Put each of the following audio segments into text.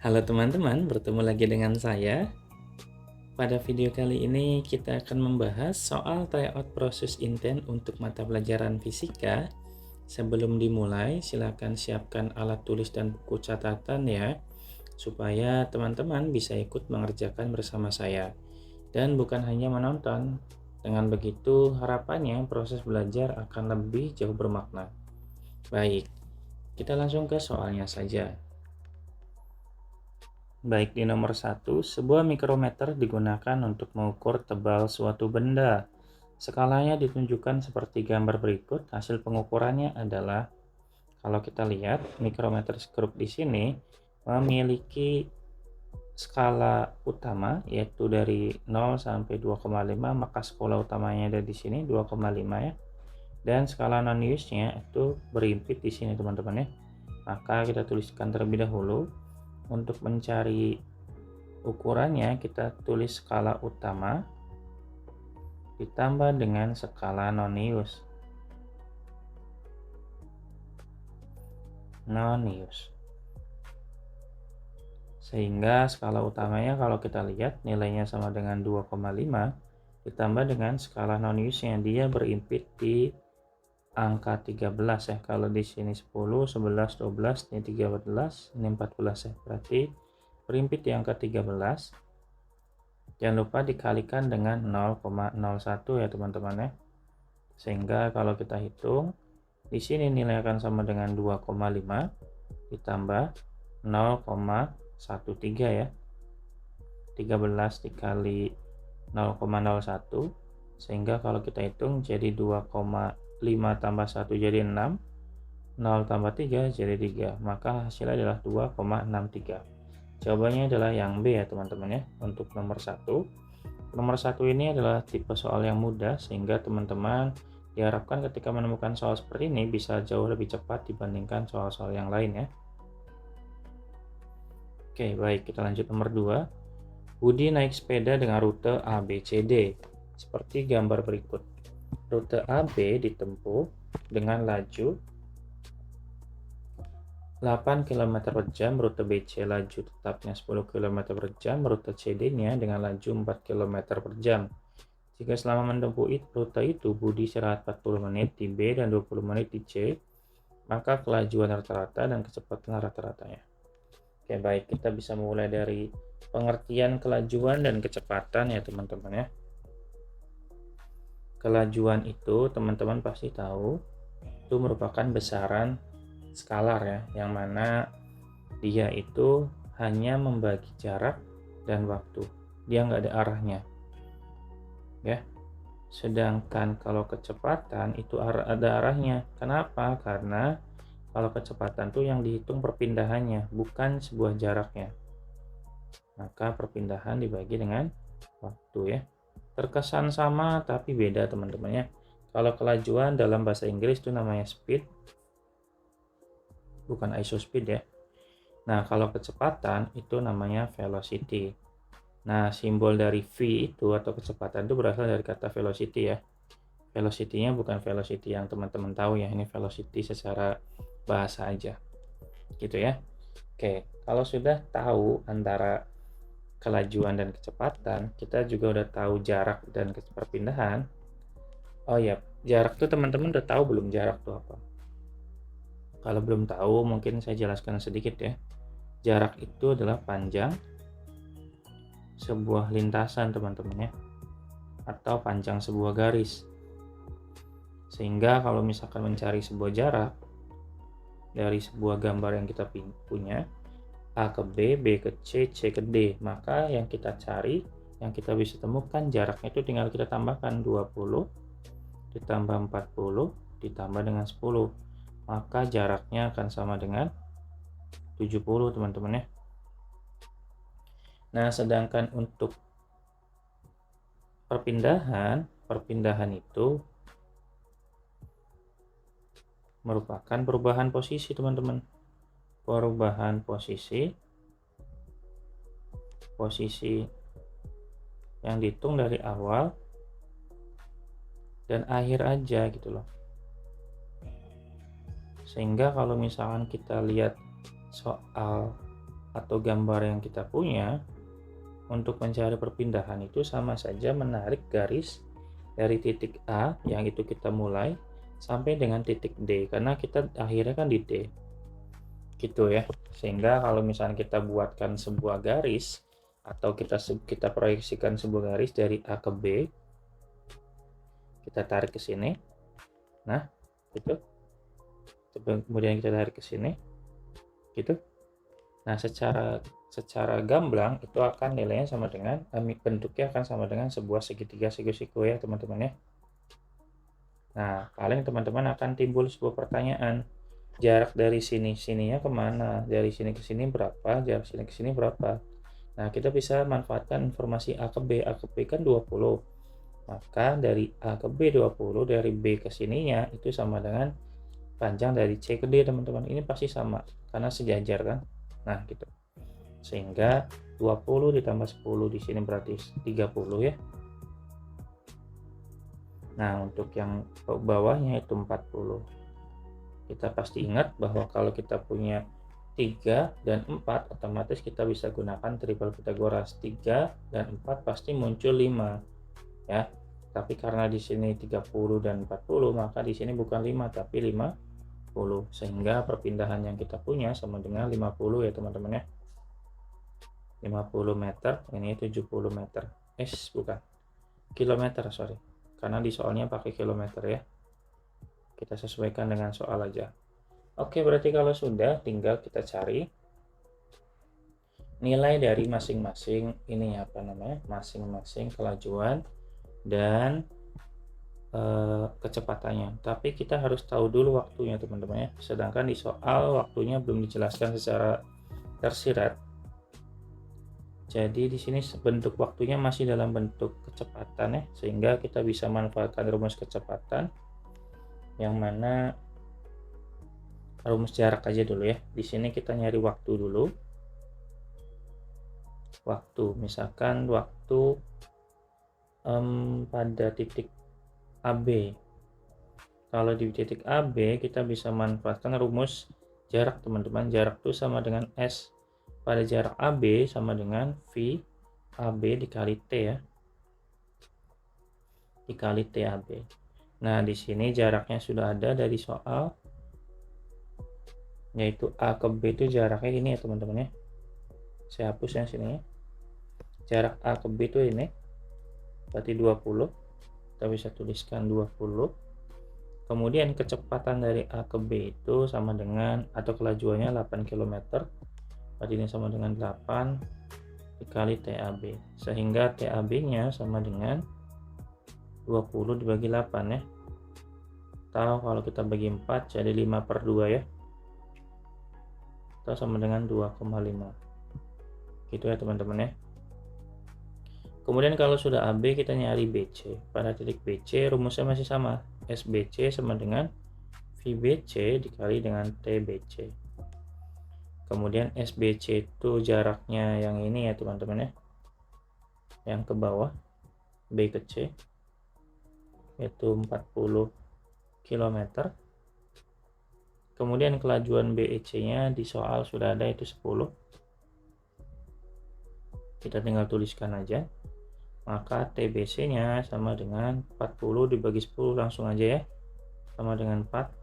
Halo teman-teman, bertemu lagi dengan saya. Pada video kali ini kita akan membahas soal tryout proses intent untuk mata pelajaran fisika. Sebelum dimulai, silakan siapkan alat tulis dan buku catatan ya, supaya teman-teman bisa ikut mengerjakan bersama saya. Dan bukan hanya menonton. Dengan begitu, harapannya proses belajar akan lebih jauh bermakna. Baik, kita langsung ke soalnya saja. Baik, di nomor 1, sebuah mikrometer digunakan untuk mengukur tebal suatu benda. Skalanya ditunjukkan seperti gambar berikut. Hasil pengukurannya adalah, kalau kita lihat, mikrometer skrup di sini memiliki skala utama, yaitu dari 0 sampai 2,5, maka skala utamanya ada di sini 2,5 ya. Dan skala non-use-nya itu berimpit di sini teman-teman ya. Maka kita tuliskan terlebih dahulu. Untuk mencari ukurannya, kita tulis skala utama ditambah dengan skala non-use. Sehingga skala utamanya kalau kita lihat nilainya sama dengan 2,5 ditambah dengan skala non-use-nya, dia berimpit di angka 13 ya. Kalau di sini 10, 11, 12, ini 13, ini 14 ya. Berarti berimpit di angka 13. Jangan lupa dikalikan dengan 0,01 ya teman-teman ya. Sehingga kalau kita hitung, di sini nilai akan sama dengan 2,5 ditambah 0,13 ya. 13 dikali 0,01, sehingga kalau kita hitung jadi 2,5 tambah 1 jadi 6, 0 tambah 3 jadi 3, maka hasilnya adalah 2,63. Jawabannya adalah yang B ya teman-teman ya, untuk nomor 1. Nomor 1 ini adalah tipe soal yang mudah, sehingga teman-teman diharapkan ketika menemukan soal seperti ini bisa jauh lebih cepat dibandingkan soal-soal yang lain ya. Oke, baik, kita lanjut nomor 2. Budi naik sepeda dengan rute ABCD, seperti gambar berikut. Rute AB ditempuh dengan laju 8 km per jam, rute BC laju tetapnya 10 km per jam, rute CD-nya dengan laju 4 km per jam. Jika selama menempuh rute itu Budi istirahat 40 menit di B dan 20 menit di C, maka kelajuan rata-rata dan kecepatan rata-ratanya. Oke, baik, kita bisa mulai dari pengertian kelajuan dan kecepatan ya teman-teman ya. Kelajuan itu teman-teman pasti tahu itu merupakan besaran skalar ya, yang mana dia itu hanya membagi jarak dan waktu, dia nggak ada arahnya ya. Sedangkan kalau kecepatan itu ada arahnya. Kenapa? Karena kalau kecepatan tuh yang dihitung perpindahannya, bukan sebuah jaraknya. Maka perpindahan dibagi dengan waktu ya. Terkesan sama tapi beda teman-teman ya. Kalau kelajuan dalam bahasa Inggris itu namanya speed, bukan isospeed ya. Nah, kalau kecepatan itu namanya velocity. Nah, simbol dari V itu atau kecepatan itu berasal dari kata velocity ya. Velocity-nya bukan velocity yang teman-teman tahu ya, ini velocity secara bahasa aja. Gitu ya. Oke, kalau sudah tahu antara kelajuan dan kecepatan, kita juga udah tahu jarak dan perpindahan. Oh ya, jarak tuh teman-teman udah tahu belum jarak tuh apa? Kalau belum tahu, mungkin saya jelaskan sedikit ya. Jarak itu adalah panjang sebuah lintasan teman-teman ya, atau panjang sebuah garis. Sehingga kalau misalkan mencari sebuah jarak dari sebuah gambar yang kita punya, A ke B, B ke C, C ke D, maka yang kita cari, yang kita bisa temukan jaraknya itu tinggal kita tambahkan 20 ditambah 40 ditambah dengan 10, maka jaraknya akan sama dengan 70 teman-teman ya. Nah, sedangkan untuk perpindahan itu merupakan perubahan posisi teman-teman. Perubahan posisi yang dihitung dari awal dan akhir aja gitu loh. Sehingga kalau misalkan kita lihat soal atau gambar yang kita punya, untuk mencari perpindahan itu sama saja menarik garis dari titik A yang itu kita mulai sampai dengan titik D, karena kita akhirnya kan di D gitu ya. Sehingga kalau misalnya kita buatkan sebuah garis atau kita proyeksikan sebuah garis dari A ke B, kita tarik ke sini, nah gitu, kemudian kita tarik ke sini gitu. Nah, secara gamblang itu akan nilainya sama dengan bentuknya akan sama dengan sebuah segitiga siku-siku ya teman-teman ya. Nah, paling teman-teman akan timbul sebuah pertanyaan, jarak dari sininya kemana, dari sini ke sini berapa, jarak sini ke sini berapa. Nah, kita bisa manfaatkan informasi A ke B. A ke B kan 20, maka dari A ke B 20, dari B ke sininya itu sama dengan panjang dari C ke D teman-teman. Ini pasti sama karena sejajar kan. Nah gitu, sehingga 20 ditambah 10 di sini berarti 30 ya. Nah, untuk yang bawahnya itu 40. Kita pasti ingat bahwa kalau kita punya 3 dan 4, otomatis kita bisa gunakan triple Pythagoras. 3 dan 4 pasti muncul 5 ya. Tapi karena di sini 30 dan 40, maka di sini bukan 5 tapi 50. Sehingga perpindahan yang kita punya sama dengan 50 ya teman-teman ya. 50 meter, ini 70 meter. Bukan. Kilometer, sorry. Karena di soalnya pakai kilometer ya. Kita sesuaikan dengan soal aja. Oke, berarti kalau sudah tinggal kita cari nilai dari masing-masing ini apa namanya? Masing-masing kelajuan dan kecepatannya. Tapi kita harus tahu dulu waktunya teman-teman ya. Sedangkan di soal waktunya belum dijelaskan secara tersirat. Jadi di sini bentuk waktunya masih dalam bentuk kecepatan ya, sehingga kita bisa manfaatkan rumus kecepatan yang mana rumus jarak aja dulu ya. Di sini kita nyari waktu dulu. Waktu, misalkan waktu pada titik AB. Kalau di titik AB kita bisa manfaatkan rumus jarak teman-teman. Jarak itu sama dengan S pada jarak AB sama dengan V AB dikali T ya. Dikali T AB. Nah, di sini jaraknya sudah ada dari soal, yaitu A ke B itu jaraknya ini ya teman-teman ya. Saya hapus yang sini ya. Jarak A ke B itu ini berarti 20. Kita bisa tuliskan 20. Kemudian kecepatan dari A ke B itu sama dengan, atau kelajuannya 8 km. Berarti ini sama dengan 8 dikali TAB. Sehingga TAB-nya sama dengan 20 dibagi 8 ya. Atau kalau kita bagi 4 jadi 5/2 ya. Atau sama dengan 2,5. Gitu ya teman-teman ya. Kemudian kalau sudah AB kita nyari BC. Pada titik BC rumusnya masih sama. SBC sama dengan VBC dikali dengan TBC. Kemudian SBC itu jaraknya yang ini ya teman-teman ya. Yang ke bawah, B ke C, yaitu 40 km. Kemudian kelajuan BEC-nya di soal sudah ada, itu 10. Kita tinggal tuliskan aja. Maka TBC-nya sama dengan 40 dibagi 10, langsung aja ya. Sama dengan 4.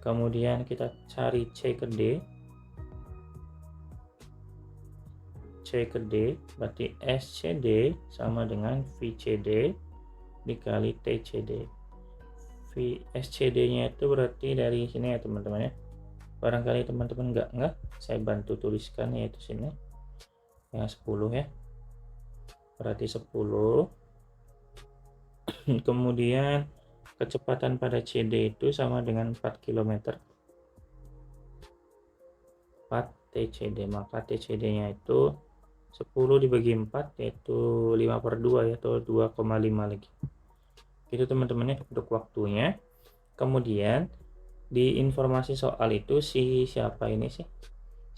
Kemudian kita cari C ke D. C ke D berarti SCD sama dengan VCD dikali TCD. SCD-nya itu berarti dari sini ya teman-teman ya. Barangkali teman-teman enggak, saya bantu tuliskan yaitu sini. Yang 10 ya. Berarti 10. Kemudian kecepatan pada CD itu sama dengan 4 km. 4 TCD, maka TCD-nya itu 10 dibagi 4 yaitu 5/2 ya, atau 2,5 lagi. Itu teman-teman ya untuk waktunya. Kemudian di informasi soal itu siapa ini sih?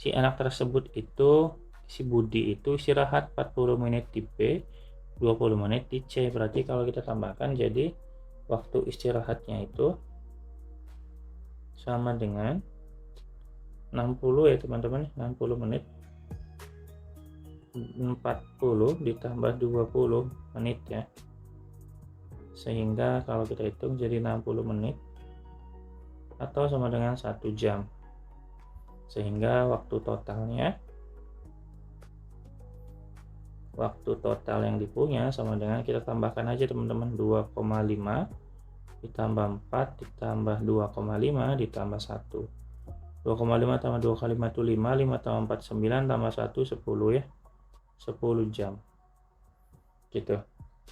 Si anak tersebut itu, si Budi itu istirahat 40 menit di B, 20 menit di C. Berarti kalau kita tambahkan jadi waktu istirahatnya itu sama dengan 60 ya teman-teman, 60 menit. 40 ditambah 20 menit ya, sehingga kalau kita hitung jadi 60 menit atau sama dengan 1 jam, sehingga waktu total yang dipunya sama dengan, kita tambahkan aja teman-teman, 2,5 ditambah 4 ditambah 2,5 ditambah 1. 2,5 tambah 2 kali 5 itu 5, 5 tambah 4 9 tambah 1 10 ya, 10 jam gitu.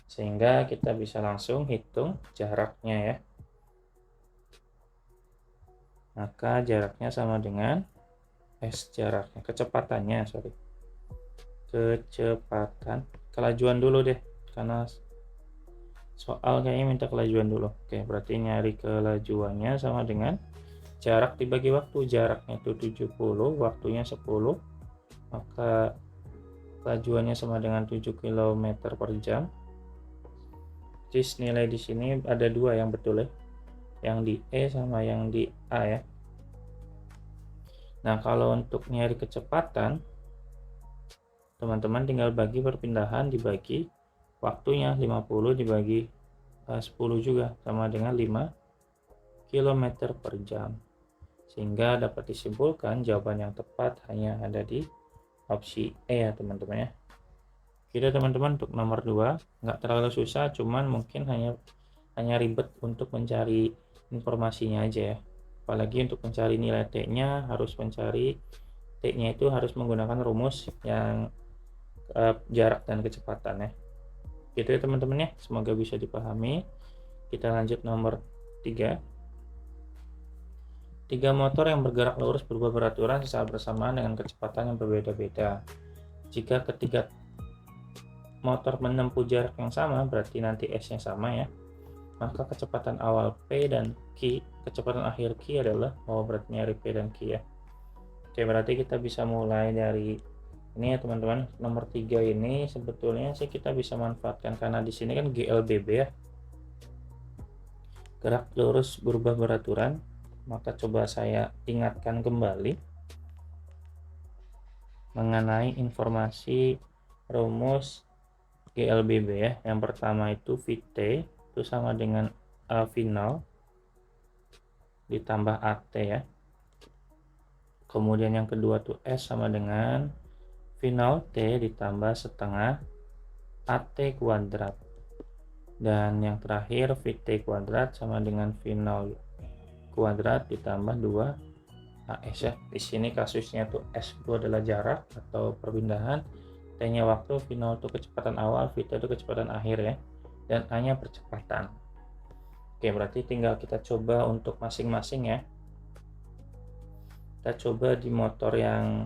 Sehingga kita bisa langsung hitung jaraknya ya. Maka jaraknya sama dengan jaraknya, kecepatannya, kecepatan, kelajuan dulu deh, karena soal kayaknya minta kelajuan dulu. Oke, berarti nyari kelajuannya sama dengan jarak dibagi waktu. Jaraknya itu 70, waktunya 10, maka kelajuannya sama dengan 7 km per jam. Jadi nilai di sini ada dua yang betul ya, yang di E sama yang di A ya. Nah, kalau untuk nyari kecepatan, teman-teman tinggal bagi perpindahan dibagi waktunya, 50 dibagi 10 juga sama dengan 5 km per jam. Sehingga dapat disimpulkan jawaban yang tepat hanya ada di opsi E ya teman-teman ya. Kita teman-teman untuk nomor 2 nggak terlalu susah, cuman mungkin hanya ribet untuk mencari informasinya aja ya. Apalagi untuk mencari nilai T-nya, harus mencari T-nya itu harus menggunakan rumus yang jarak dan kecepatan ya. Gitu ya teman-teman ya, semoga bisa dipahami. Kita lanjut nomor 3. 3 motor yang bergerak lurus berubah beraturan secara bersamaan dengan kecepatan yang berbeda-beda. Jika ketiga motor menempuh jarak yang sama, berarti nanti S-nya sama ya, maka kecepatan awal P dan Q, kecepatan akhir Q adalah, berarti nyari P dan Q ya. Oke, berarti kita bisa mulai dari ini ya teman-teman. Nomor 3 ini sebetulnya sih kita bisa manfaatkan, karena di sini kan GLBB ya, gerak lurus berubah beraturan. Maka coba saya ingatkan kembali mengenai informasi rumus GLBB ya. Yang pertama itu VT itu sama dengan V0 ditambah AT ya. Kemudian yang kedua tuh S sama dengan V0 T ditambah setengah AT kuadrat. Dan yang terakhir VT kuadrat sama dengan V0 kuadrat ditambah 2 AS ya. Di sini kasusnya tuh S itu adalah jarak atau perpindahan, T-nya waktu, V0 itu kecepatan awal, VT itu kecepatan akhir ya, dan A-nya percepatan. Oke, berarti tinggal kita coba untuk masing-masing ya. Kita coba di motor yang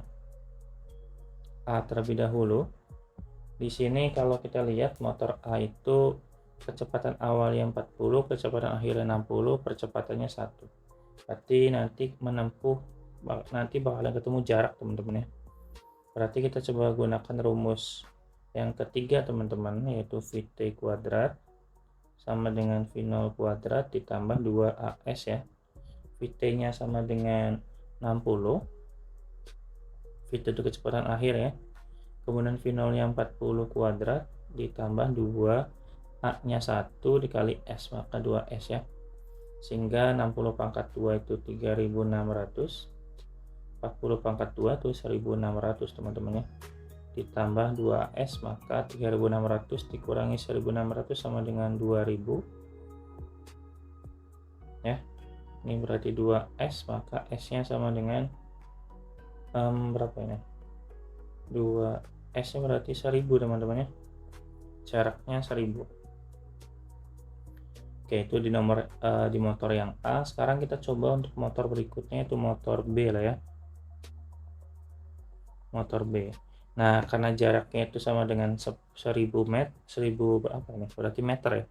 A terlebih dahulu. Di sini kalau kita lihat motor A itu kecepatan awalnya 40, kecepatan akhirnya 60, percepatannya 1. Berarti nanti bakalan ketemu jarak teman-teman ya. Berarti kita coba gunakan rumus yang ketiga teman-teman, yaitu VT kuadrat sama dengan V0 kuadrat ditambah 2AS ya. VT-nya sama dengan 60, VT itu kecepatan akhir ya. Kemudian V0-nya 40 kuadrat ditambah 2A-nya 1 dikali S, maka 2S ya. Sehingga 60 pangkat 2 itu 3600, 40 pangkat 2 itu 1600 teman-teman ya. Ditambah 2S, maka 3600 dikurangi 1600 sama dengan 2000 ya. Ini berarti 2S, maka S-nya sama dengan berapa ini? 2S nya berarti 1000 teman-teman ya. Jaraknya 1000. Oke, itu di motor yang A. Sekarang kita coba untuk motor berikutnya, itu motor B lah ya. Motor B. Nah, karena jaraknya itu sama dengan 1000 meter, 1000 berapa ini? Berarti meter ya.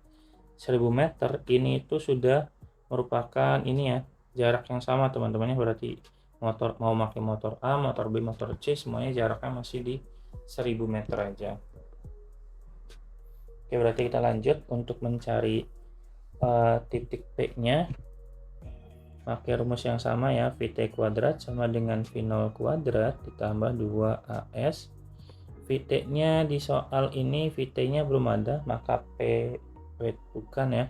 1000 meter ini itu sudah merupakan ini ya, jarak yang sama teman-teman ya. Berarti motor mau pakai motor A, motor B, motor C, semuanya jaraknya masih di 1000 meter aja. Oke, berarti kita lanjut untuk mencari titik P-nya. pakai rumus yang sama ya, VT kuadrat sama dengan V0 kuadrat ditambah 2AS. VT-nya di soal ini, VT-nya belum ada, maka bukan ya.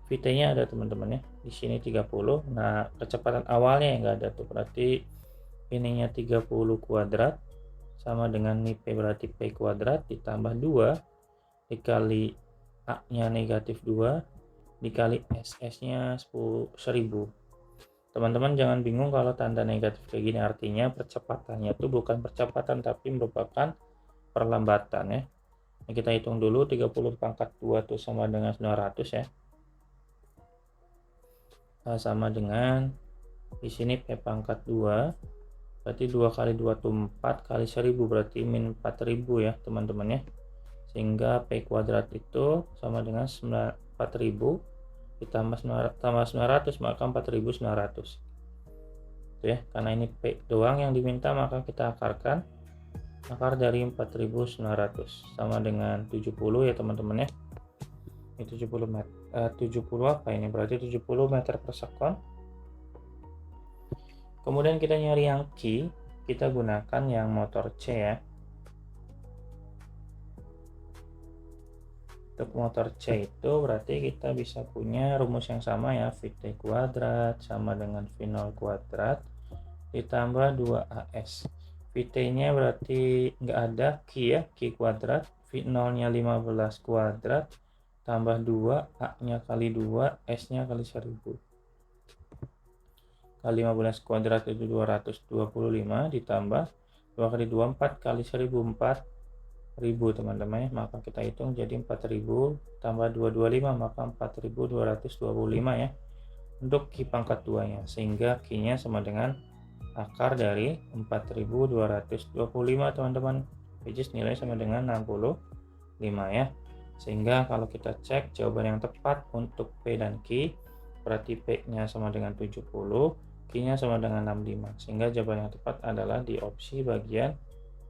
VT-nya ada teman-teman ya, di sini 30. Nah, kecepatan awalnya yang nggak ada tuh, berarti ininya 30 kuadrat sama dengan ini P, berarti P kuadrat ditambah 2 dikali A-nya negatif 2 dikali SS-nya 1000. Teman-teman jangan bingung kalau tanda negatif kayak gini, artinya percepatannya itu bukan percepatan tapi merupakan perlambatan ya. Nah, kita hitung dulu 30 pangkat 2 itu sama dengan 900 ya. Nah, sama dengan di sini P pangkat 2 berarti 2 kali 2 itu 4 kali 1000 berarti min 4000 ya teman-teman ya. Sehingga P kuadrat itu sama dengan 4000 ditambah 900 maka 4900 itu ya. Karena ini P doang yang diminta maka kita akarkan. Akar dari 4900 sama dengan 70 ya teman-teman ya. Ini 70 meter 70 apa ini, berarti 70 meter per sekon. Kemudian kita nyari yang Q, kita gunakan yang motor C ya. Untuk motor C itu berarti kita bisa punya rumus yang sama ya, VT kuadrat sama dengan V0 kuadrat ditambah 2AS. VT-nya berarti nggak ada, Q ya, Q kuadrat, V0-nya 15 kuadrat, tambah 2, A-nya kali 2, S-nya kali 1000. Kali 15 kuadrat itu 225, ditambah 2 kali 2, 4 kali 1000, 4000 teman-teman ya. Maka kita hitung jadi 4000 tambah 225, maka 4225 ya. Untuk Q pangkat 2 nya, sehingga Q-nya sama dengan akar dari 4225 teman-teman, which is nilai sama dengan 65 ya. Sehingga kalau kita cek jawaban yang tepat untuk P dan Q, berarti P nya sama dengan 70, Q nya sama dengan 65, sehingga jawaban yang tepat adalah di opsi bagian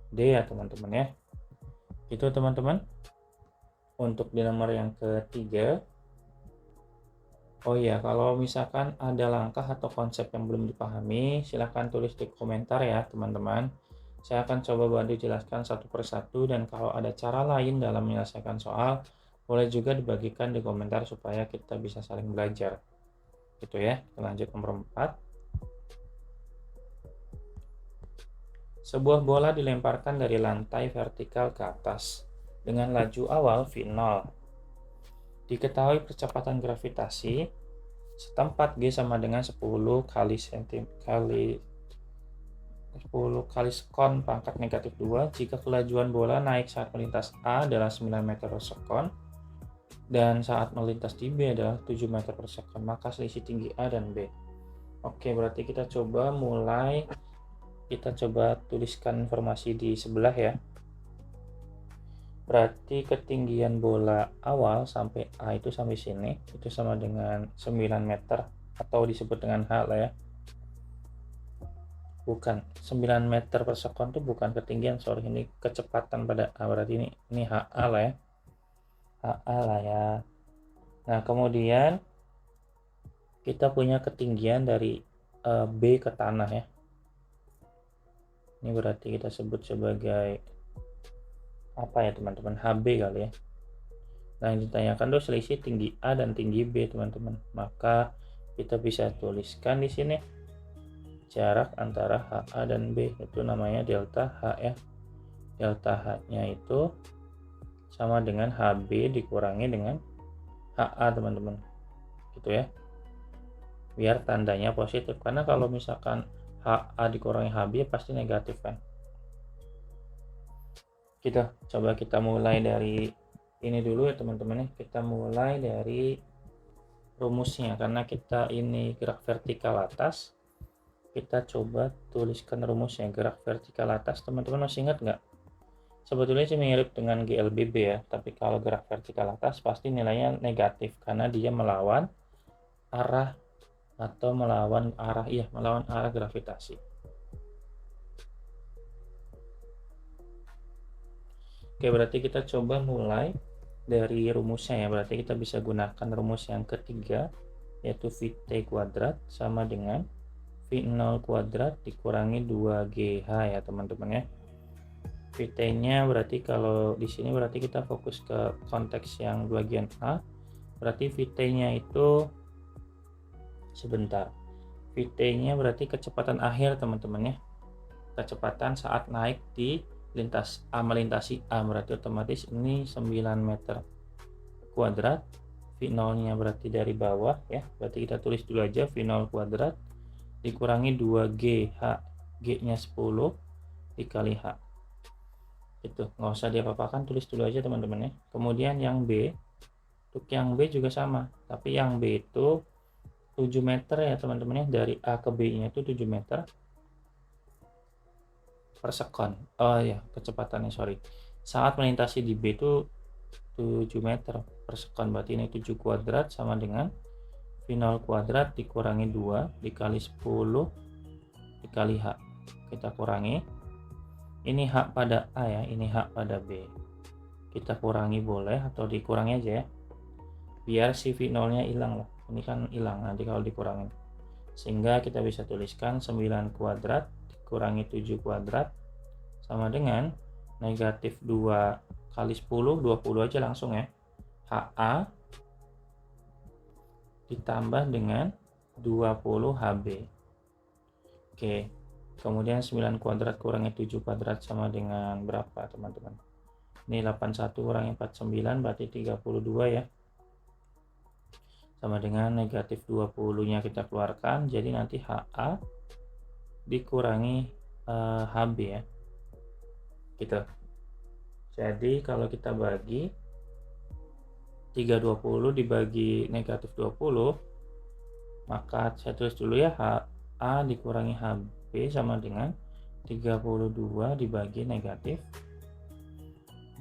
D ya teman-teman ya. Itu teman-teman untuk di nomor yang ketiga. Oh iya, kalau misalkan ada langkah atau konsep yang belum dipahami, silahkan tulis di komentar ya teman-teman. Saya akan coba bantu jelaskan satu persatu, dan kalau ada cara lain dalam menyelesaikan soal, boleh juga dibagikan di komentar supaya kita bisa saling belajar. Gitu ya, kita lanjut nomor 4. Sebuah bola dilemparkan dari lantai vertikal ke atas dengan laju awal V0. Diketahui percepatan gravitasi setempat G sama dengan 10 kali sekon pangkat negatif 2 jika kelajuan bola naik saat melintas A adalah 9 meter per sekon dan saat melintas di B adalah 7 meter per sekon, maka selisih tinggi A dan B. Oke, berarti kita coba tuliskan informasi di sebelah ya. Berarti ketinggian bola awal sampai A itu sampai sini itu sama dengan 9 meter, atau disebut dengan H lah ya. Bukan 9 meter per sekon itu bukan ketinggian, sorry, ini kecepatan pada A, berarti ini HA lah ya. HA lah ya. Nah, kemudian kita punya ketinggian dari B ke tanah ya. Ini berarti kita sebut sebagai apa ya teman-teman, HB kali ya. Nah, yang ditanyakan tuh selisih tinggi A dan tinggi B teman-teman, maka kita bisa tuliskan di sini jarak antara HA dan B, itu namanya delta H ya. Delta H nya itu sama dengan HB dikurangi dengan HA teman-teman, gitu ya, biar tandanya positif, karena kalau misalkan HA dikurangi HB pasti negatif kan. Coba kita mulai dari ini dulu ya teman-teman ya. Kita mulai dari rumusnya, karena kita ini gerak vertikal atas. Kita coba tuliskan rumusnya. Gerak vertikal atas, teman-teman masih ingat nggak? Sebetulnya sih mirip dengan GLBB ya, tapi kalau gerak vertikal atas pasti nilainya negatif karena dia melawan arah gravitasi. Oke, berarti kita coba mulai dari rumusnya ya. Berarti kita bisa gunakan rumus yang ketiga. yaitu Vt kuadrat sama dengan V0 kuadrat dikurangi 2GH ya teman-teman ya. Vt-nya berarti kalau di sini berarti kita fokus ke konteks yang bagian A, berarti Vt-nya itu sebentar. Vt-nya berarti kecepatan akhir teman-teman ya. Kecepatan saat naik di lintas A melintasi A, berarti otomatis ini 9 meter kuadrat. V0-nya berarti dari bawah ya. Berarti kita tulis dulu aja V0 kuadrat dikurangi 2GH. G-nya 10 dikali H. Itu nggak usah diapa-apakan, tulis dulu aja teman-teman ya. Kemudian yang B, untuk yang B juga sama, tapi yang B itu 7 meter ya teman-teman ya, dari A ke B nya itu 7 meter per sekon. Oh ya, kecepatannya sorry, saat melintasi di B itu 7 meter per sekon, berarti ini 7 kuadrat sama dengan V0 kuadrat dikurangi 2 dikali 10 dikali H. Kita kurangi, ini H pada A ya, ini H pada B. Kita kurangi boleh atau dikurangi aja ya, biar si V0 nya hilang lah, ini kan hilang nanti kalau dikurangin. Sehingga kita bisa tuliskan 9 kuadrat dikurangi 7 kuadrat sama dengan negatif 2 kali 10, 20 aja langsung ya, HA ditambah dengan 20 HB. Oke, kemudian 9 kuadrat kurangi 7 kuadrat sama dengan berapa teman-teman? Ini 81 kurangi 49 berarti 32 ya. Sama dengan negatif 20 nya kita keluarkan, jadi nanti HA dikurangi HB ya, gitu. Jadi kalau kita bagi 320 dibagi negatif 20, maka saya tulis dulu ya, HA dikurangi HB sama dengan 32 dibagi negatif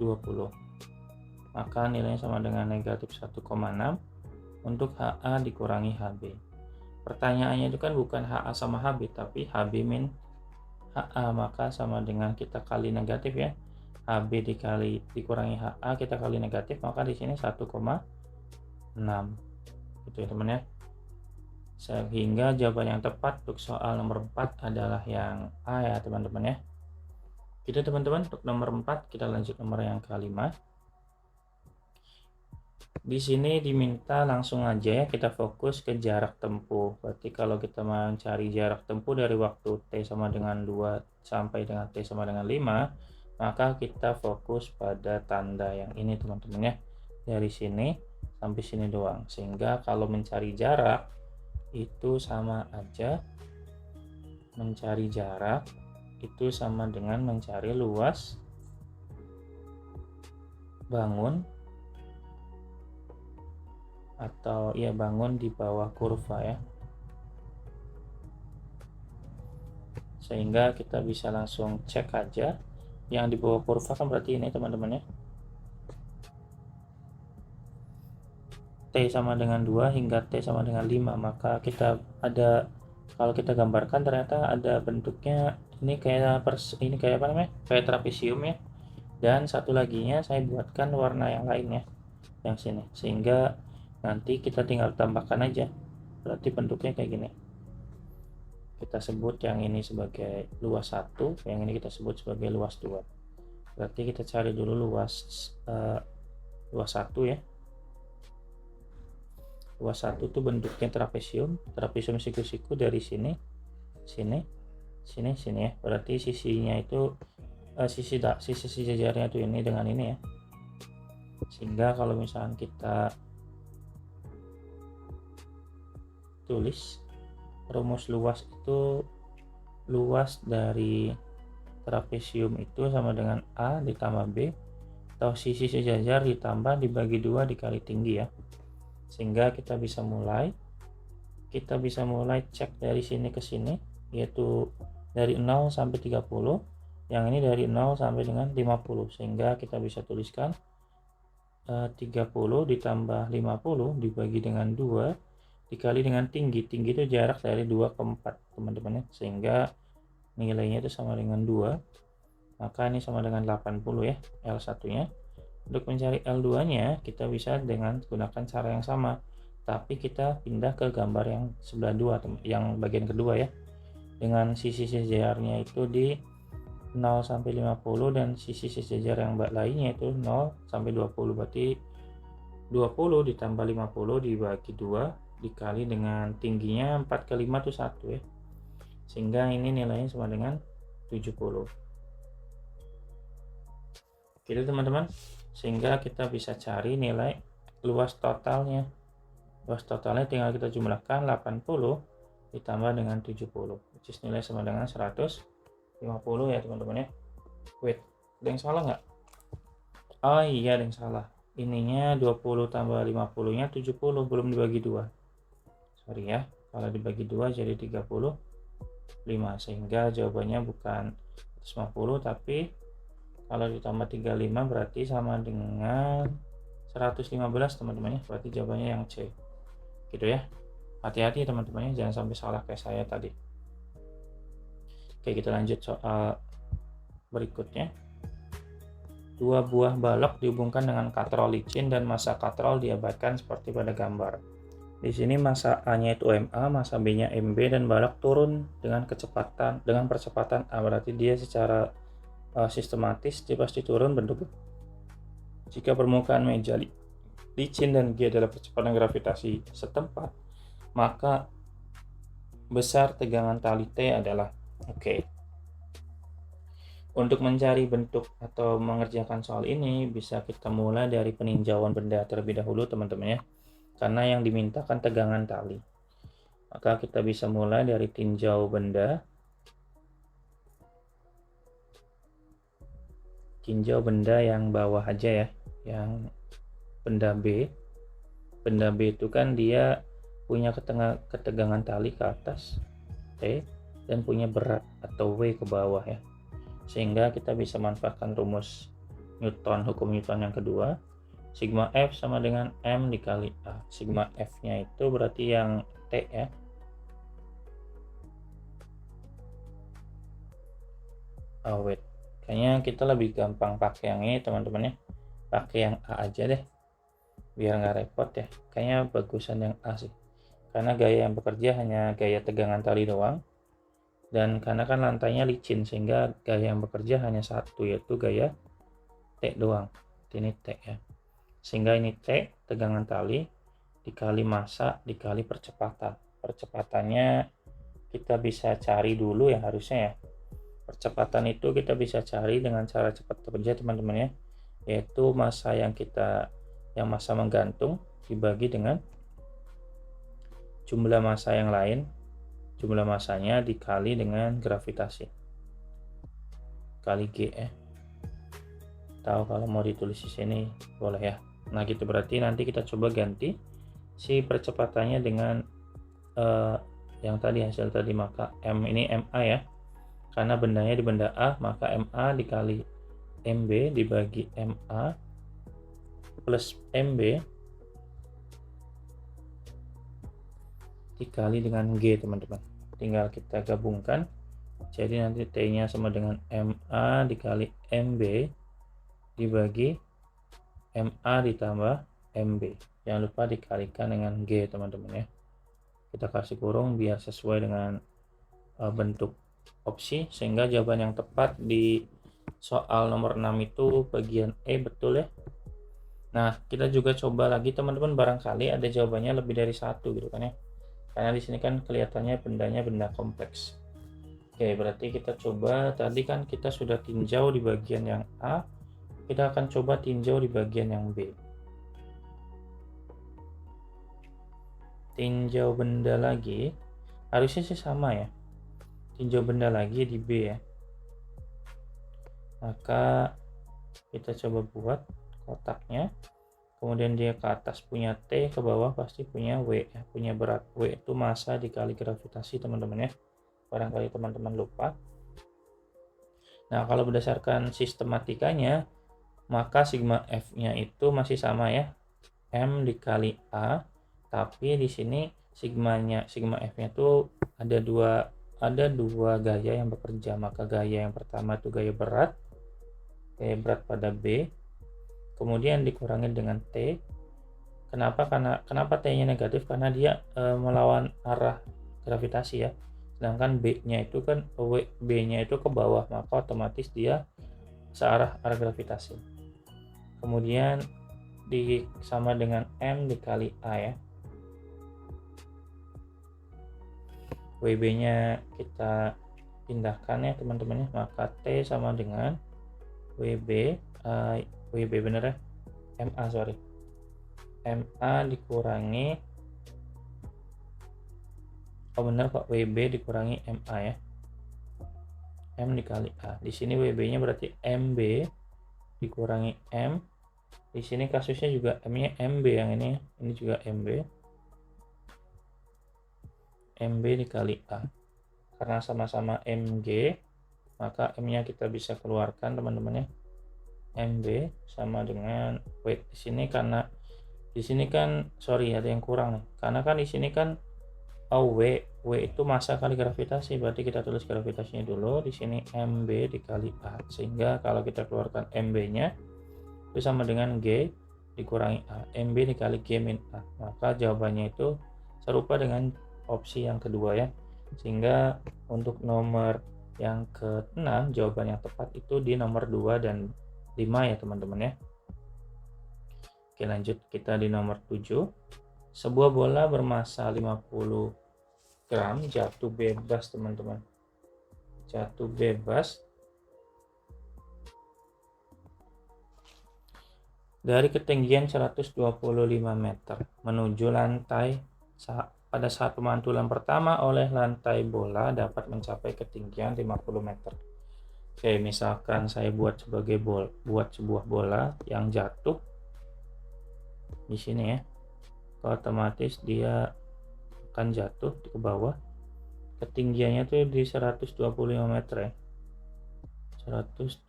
20, maka nilainya sama dengan negatif 1,6 untuk HA dikurangi HB. Pertanyaannya itu kan bukan HA sama HB, tapi HB min HA, maka sama dengan kita kali negatif ya, HB dikurangi HA kita kali negatif, maka di sini 1,6 gitu ya teman ya. Sehingga jawaban yang tepat untuk soal nomor 4 adalah yang A ya teman-teman ya. Gitu teman-teman, untuk nomor 4 kita lanjut nomor yang kelima. Di sini diminta langsung aja ya kita fokus ke jarak tempuh. Berarti kalau kita mencari jarak tempuh dari waktu T sama dengan 2 sampai dengan T sama dengan 5, maka kita fokus pada tanda yang ini teman-teman ya. Dari sini sampai sini doang. Sehingga kalau mencari jarak itu sama aja, mencari jarak itu sama dengan mencari luas bangun atau ya bangun di bawah kurva ya. Sehingga kita bisa langsung cek aja yang di bawah kurva kan berarti ini teman-teman ya, T sama dengan 2 hingga T sama dengan 5, maka kita ada, kalau kita gambarkan ternyata ada bentuknya ini kayak ini kayak apa namanya, kayak trapesium ya. Dan satu laginya saya buatkan warna yang lain ya, yang sini, sehingga nanti kita tinggal tambahkan aja, berarti bentuknya kayak gini. Kita sebut yang ini sebagai luas 1, yang ini kita sebut sebagai luas 2. Berarti kita cari dulu luas 1 ya. Luas 1 itu bentuknya trapesium siku-siku dari sini ya. Berarti sisinya itu sisi jajarnya itu ini dengan ini ya. Sehingga kalau misalkan kita tulis rumus luas itu, luas dari trapesium itu sama dengan A ditambah B atau sisi sejajar ditambah dibagi 2 dikali tinggi ya. Sehingga kita bisa mulai cek dari sini ke sini, yaitu dari 0 sampai 30, yang ini dari 0 sampai dengan 50, sehingga kita bisa tuliskan 30 ditambah 50 dibagi dengan 2 dikali dengan tinggi itu jarak dari 2 ke 4 teman-teman ya, sehingga nilainya itu sama dengan 2, maka ini sama dengan 80 ya L1 nya. Untuk mencari L2 nya kita bisa dengan gunakan cara yang sama, tapi kita pindah ke gambar yang sebelah dua, yang bagian kedua ya, dengan sisi sejajarnya itu di 0 sampai 50 dan sisi sejajar yang lainnya itu 0 sampai 20. Berarti 20 ditambah 50 dibagi 2 dikali dengan tingginya 4 kali 5 itu 1 ya. Sehingga ini nilainya sama dengan 70. Gitu teman-teman. Sehingga kita bisa cari nilai luas totalnya. Luas totalnya tinggal kita jumlahkan 80 ditambah dengan 70. Which is nilai sama dengan 150 ya teman-teman ya. Wait, ada yang salah nggak? Oh iya, ada yang salah. Ininya 20 tambah 50 nya 70, belum dibagi 2. Sorry ya, kalau dibagi 2 jadi 35, sehingga jawabannya bukan 150, tapi kalau ditambah 35 berarti sama dengan 115 teman-teman ya. Berarti jawabannya yang C. Gitu ya. Hati-hati teman-teman ya, jangan sampai salah kayak saya tadi. Oke, kita lanjut soal berikutnya. Dua buah balok dihubungkan dengan katrol licin dan massa katrol diabadikan seperti pada gambar. Di sini massa A-nya itu MA, massa B-nya MB, dan balok turun dengan percepatan A. Berarti dia secara sistematis dia pasti turun bentuk. Jika permukaan meja licin dan G adalah percepatan gravitasi setempat, maka besar tegangan tali T adalah oke. Untuk mencari bentuk atau mengerjakan soal ini, bisa kita mulai dari peninjauan benda terlebih dahulu teman-teman ya, karena yang dimintakan tegangan tali. Maka kita bisa mulai dari tinjau benda. Tinjau benda yang bawah aja ya, yang benda B. Benda B itu kan dia punya ketegangan tali ke atas T dan punya berat atau W ke bawah ya. Sehingga kita bisa manfaatkan rumus Newton, hukum Newton yang kedua. Sigma F sama dengan M dikali A. Sigma F nya itu berarti yang T ya. Wait, kayaknya kita lebih gampang pakai yang ini teman-teman ya. Pakai yang A aja deh, biar nggak repot ya. Kayaknya bagusan yang A sih, karena gaya yang bekerja hanya gaya tegangan tali doang. Dan karena kan lantainya licin, sehingga gaya yang bekerja hanya satu, yaitu gaya T doang. Ini T ya. Sehingga ini T, tegangan tali, dikali massa, dikali percepatan. Percepatannya kita bisa cari dulu ya harusnya ya. Percepatan itu kita bisa cari dengan cara cepat saja teman-teman ya. Yaitu massa yang massa menggantung dibagi dengan jumlah massa yang lain. Jumlah massanya dikali dengan gravitasi kali G ya. Tahu kalau mau ditulis di sini boleh ya. Nah gitu, berarti nanti kita coba ganti si percepatannya dengan yang tadi hasil tadi, maka M ini MA ya, karena bendanya di benda A, maka MA dikali MB dibagi MA plus MB dikali dengan G teman-teman. Tinggal kita gabungkan, jadi nanti T nya sama dengan MA dikali MB dibagi MA ditambah MB. Jangan lupa dikalikan dengan G teman-teman ya. Kita kasih kurung biar sesuai dengan bentuk opsi, sehingga jawaban yang tepat di soal nomor 6 itu bagian E, betul ya. Nah kita juga coba lagi teman-teman, barangkali ada jawabannya lebih dari satu gitu kan ya, karena di sini kan kelihatannya bendanya benda kompleks. Oke, berarti kita coba, tadi kan kita sudah tinjau di bagian yang A, kita akan coba tinjau di bagian yang B. Tinjau benda lagi, harusnya sih sama ya. Tinjau benda lagi di B ya. Maka kita coba buat kotaknya. Kemudian dia ke atas punya T, ke bawah pasti punya W ya, punya berat. W itu massa dikali gravitasi teman-teman ya. Barangkali teman-teman lupa. Nah, kalau berdasarkan sistematikanya, maka sigma F-nya itu masih sama ya. M dikali A, tapi di sini sigma F-nya itu ada dua gaya yang bekerja. Maka gaya yang pertama itu gaya berat pada B, kemudian dikurangi dengan T, Kenapa T-nya negatif? Karena dia melawan arah gravitasi ya. Sedangkan B-nya itu kan B-nya itu ke bawah, maka otomatis dia searah arah gravitasi. Kemudian sama dengan M dikali A ya. WB-nya kita pindahkan ya teman-teman ya, maka T sama dengan WB bener ya, MA dikurangi, bener kok, WB dikurangi MA ya, M dikali A. Di sini WB-nya berarti MB dikurangi M. Di sini kasusnya juga M-nya MB yang ini juga MB dikali A. Karena sama-sama MG, maka M-nya kita bisa keluarkan teman-teman ya. MB sama dengan di sini, karena di sini kan sorry ada yang kurang nih. Karena kan di sini kan W itu massa kali gravitasi, berarti kita tulis gravitasinya dulu. Di sini MB dikali A, sehingga kalau kita keluarkan MB-nya itu sama dengan G dikurangi A, MB dikali G min A. Maka jawabannya itu serupa dengan opsi yang kedua ya. Sehingga untuk nomor yang ke-6 jawaban yang tepat itu di nomor 2 dan 5 ya teman-teman ya. Oke, lanjut kita di nomor 7. Sebuah bola bermassa 50 gram jatuh bebas teman-teman. Jatuh bebas dari ketinggian 125 meter menuju lantai. Pada saat pemantulan pertama oleh lantai bola dapat mencapai ketinggian 50 meter. Oke, misalkan saya buat sebuah bola yang jatuh di sini ya. Otomatis dia akan jatuh ke bawah. Ketinggiannya tuh di 125 meter ya. 125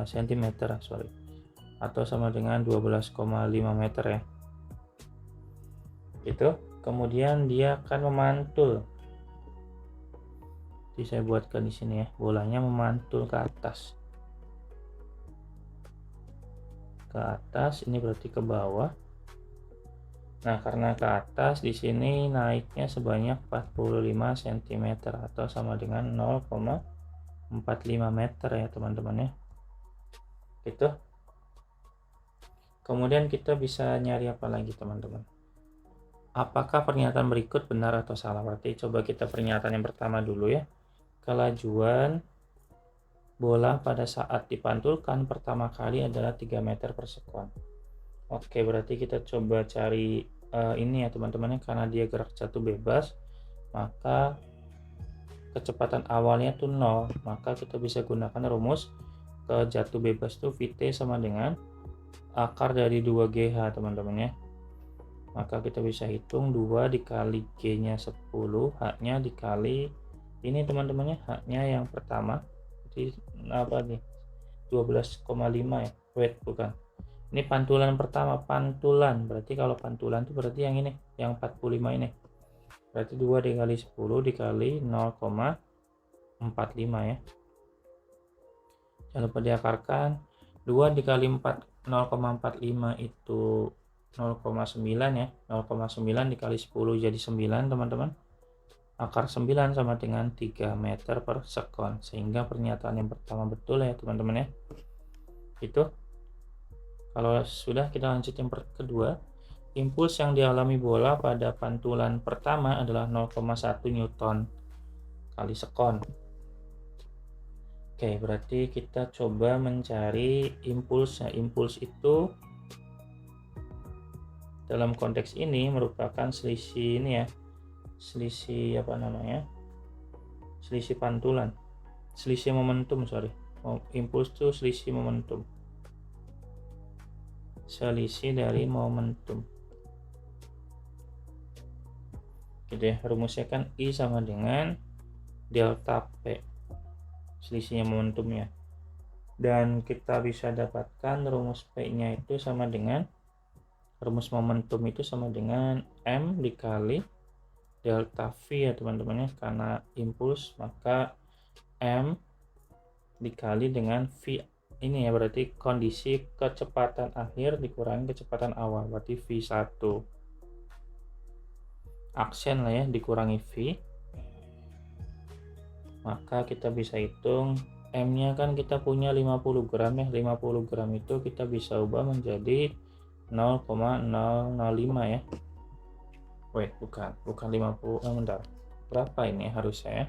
cm sorry. Atau sama dengan 12,5 meter ya. Itu. Kemudian dia akan memantul. Jadi saya buatkan di sini ya, bolanya memantul ke atas. Ke atas, ini berarti ke bawah. Nah, karena ke atas di sini naiknya sebanyak 45 cm atau sama dengan 0,45 meter ya teman-teman ya. Itu. Kemudian kita bisa nyari apa lagi teman-teman? Apakah pernyataan berikut benar atau salah? Berarti coba kita pernyataan yang pertama dulu ya. Kelajuan bola pada saat dipantulkan pertama kali adalah 3 meter per sekon. Oke, berarti kita coba cari ini ya teman-teman, karena dia gerak jatuh bebas, maka kecepatan awalnya tuh 0, maka kita bisa gunakan rumus ke jatuh bebas tuh Vt sama dengan akar dari 2GH teman-teman ya. Maka kita bisa hitung 2 dikali G nya 10, H nya dikali ini teman-teman ya, H nya yang pertama jadi apa nih, 12,5 ya, weight bukan, ini pantulan pertama, pantulan berarti kalau pantulan itu berarti yang ini, yang 45 ini, berarti 2 dikali 10 dikali 0,45 ya. Jangan lupa diakarkan. 2 dikali 4 0,45 itu 0,9 ya. 0,9 dikali 10 jadi 9 teman-teman. Akar 9 sama dengan 3 meter per sekon. Sehingga pernyataan yang pertama betul ya teman-teman ya. Itu. Kalau sudah, kita lanjut yang kedua. Impuls yang dialami bola pada pantulan pertama adalah 0,1 Newton kali sekon. Oke, berarti kita coba mencari impuls. Nah, impuls itu dalam konteks ini merupakan selisih ini ya, selisih apa namanya, selisih pantulan, selisih momentum, sorry, impuls itu selisih momentum, selisih dari momentum gitu ya. Rumusnya kan I sama dengan delta P, selisihnya momentumnya, dan kita bisa dapatkan rumus P nya itu sama dengan rumus momentum itu sama dengan M dikali delta V ya teman-teman ya. Karena impuls maka M dikali dengan V ini ya, berarti kondisi kecepatan akhir dikurangi kecepatan awal, berarti V1. Aksen lah ya, dikurangi V. Maka kita bisa hitung M-nya kan kita punya 50 gram ya. 50 gram itu kita bisa ubah menjadi 0,005 ya. Wait, bukan 50, bentar. Berapa ini harusnya ya?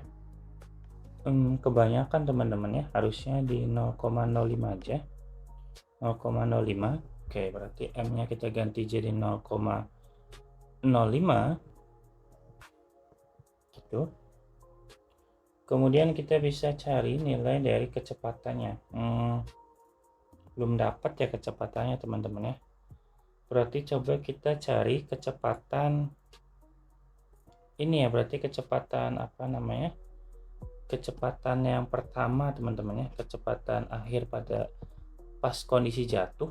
Kebanyakan teman-teman ya, harusnya di 0,05 aja. 0,05. Oke, berarti M-nya kita ganti jadi 0,05 gitu. Kemudian kita bisa cari nilai dari kecepatannya. Belum dapat ya kecepatannya teman-teman ya. Berarti coba kita cari kecepatan ini ya, berarti kecepatan apa namanya? Kecepatan yang pertama teman-teman ya, kecepatan akhir pada pas kondisi jatuh.